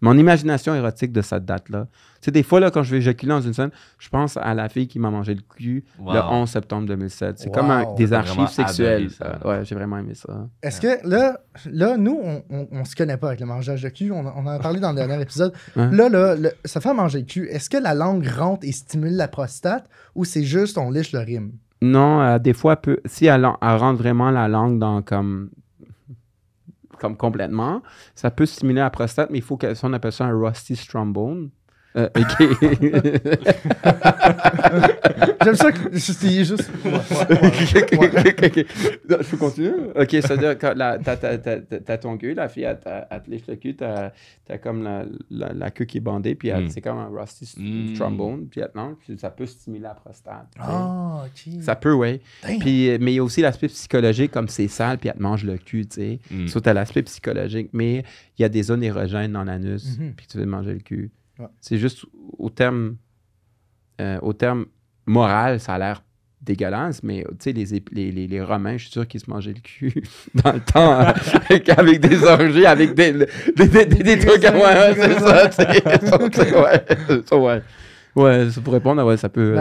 mon imagination érotique de cette date-là. Tu sais, des fois, là, quand je vais éjaculer dans une scène, je pense à la fille qui m'a mangé le cul le 11 septembre 2007. C'est comme des T'as archives vraiment sexuelles. adoré ça. Ouais, j'ai vraiment aimé ça. Est-ce que là nous, on se connaît pas avec le mangeage de cul. On en a parlé dans le dernier épisode. Hein? Là, se faire manger le cul, est-ce que la langue rentre et stimule la prostate ou c'est juste on liche le rime? Non, des fois, si elle rentre vraiment la langue dans comme complètement, ça peut stimuler la prostate, mais il faut on appelle ça un rusty strombone. OK. J'aime ça que c'est juste. Non, je peux continuer? OK, c'est-à-dire que t'as ton cul, la fille, elle te lèche le cul, t'as comme la queue qui est bandée, puis c'est comme un rusty trombone, puis ça peut stimuler la prostate. Ah, ok. Ça peut, oui. Damn. Puis, mais il y a aussi l'aspect psychologique, comme c'est sale, puis elle te mange le cul, tu sais. So, t'as l'aspect psychologique, mais il y a des zones érogènes dans l'anus, puis tu veux te manger le cul. Ouais. C'est juste, au terme moral, ça a l'air dégueulasse, mais tu sais, les Romains, je suis sûr qu'ils se mangeaient le cul dans le temps, avec des orgies, avec des trucs à moi, c'est ça, tu sais. Ouais, ça pour répondre, ouais, ça peut...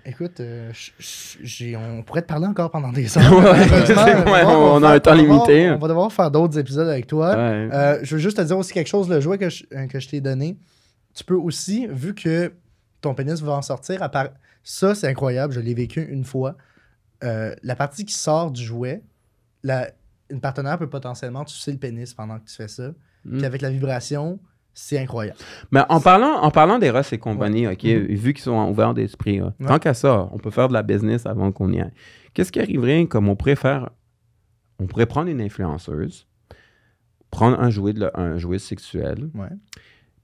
Écoute, on pourrait te parler encore pendant des heures. On a un temps limité. On va devoir faire d'autres épisodes avec toi. Ouais. Je veux juste te dire aussi quelque chose, le jouet que je t'ai donné. Tu peux aussi, vu que ton pénis va en sortir, ça, c'est incroyable, je l'ai vécu une fois. La partie qui sort du jouet, une partenaire peut potentiellement tuer le pénis pendant que tu fais ça. Puis avec la vibration, c'est incroyable. Mais en parlant des Ross et compagnie, OK, vu qu'ils sont ouverts d'esprit, tant qu'à ça, on peut faire de la business avant qu'on y aille. Qu'est-ce qui arriverait comme on pourrait prendre une influenceuse prendre un jouet sexuel, Ouais.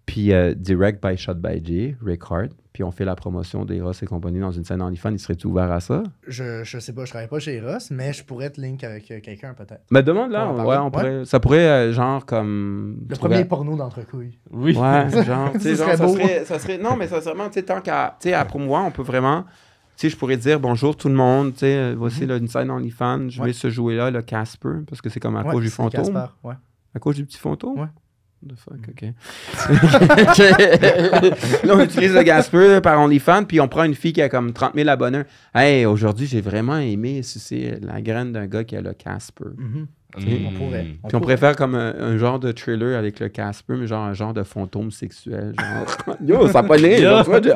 puis direct by shot by J, Rick Hard, puis on fait la promotion d'Eros et compagnie dans une scène OnlyFans. Il serait-tu ouvert à ça? Je sais pas, je travaille pas chez Eros, mais je pourrais te link avec quelqu'un peut-être. Ben demande-là, Pour en ouais, parler. on pourrait, ça pourrait genre comme... Le trouver- premier porno d'entrecouille. Oui. Ouais, genre, tu sais, Ce genre, serait beau. ça serait, non, mais ça serait vraiment, tu sais, tant qu'à, tu sais, à promouvoir, on peut vraiment, tu sais, je pourrais dire bonjour tout le monde, tu sais, voici là, une scène OnlyFans, je vais ce jouet-là, le Casper, parce que c'est comme à cause du c'est fantôme. Casper, ouais. À cause du petit fantôme? Ouais. The fuck, ok. Là, on utilise le Casper par OnlyFans, puis on prend une fille qui a comme 30 000 abonnés. Hey, aujourd'hui, j'ai vraiment aimé sucer la graine d'un gars qui a le Casper. Mhm. Mm. On pourrait. Puis on pourrait faire comme un genre de thriller avec le Casper, mais genre un genre de fantôme sexuel. Genre... Yo, ça a pas né! Yo,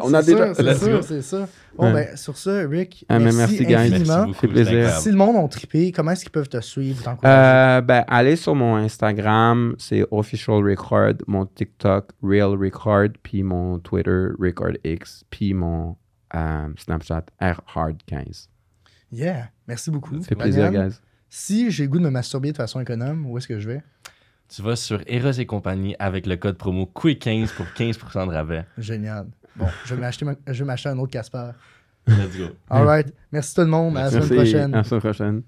On a C'est déjà... ça, Let's go. c'est ça. Bon, Ouais. ben, sur ça, Rick, Ah, mais merci merci, guys. infiniment. Merci fait beaucoup, plaisir. c'est incroyable. Si le monde ont trippé, comment est-ce qu'ils peuvent te suivre, t'encourager? Ben, allez sur mon Instagram, c'est Official Rickard, mon TikTok, Real Rickard, puis mon Twitter, RickardX, puis mon Snapchat, RHard15. Yeah, merci beaucoup. Ça fait plaisir, Daniel, guys. si j'ai le goût de me masturber de façon économe, où est-ce que je vais? Tu vas sur Eros et compagnie avec le code promo QUICK15 pour 15% de rabais. Génial. Bon, je vais m'acheter un autre Casper. Let's go. All right. Merci tout le monde. À la semaine Merci. prochaine. À la semaine prochaine.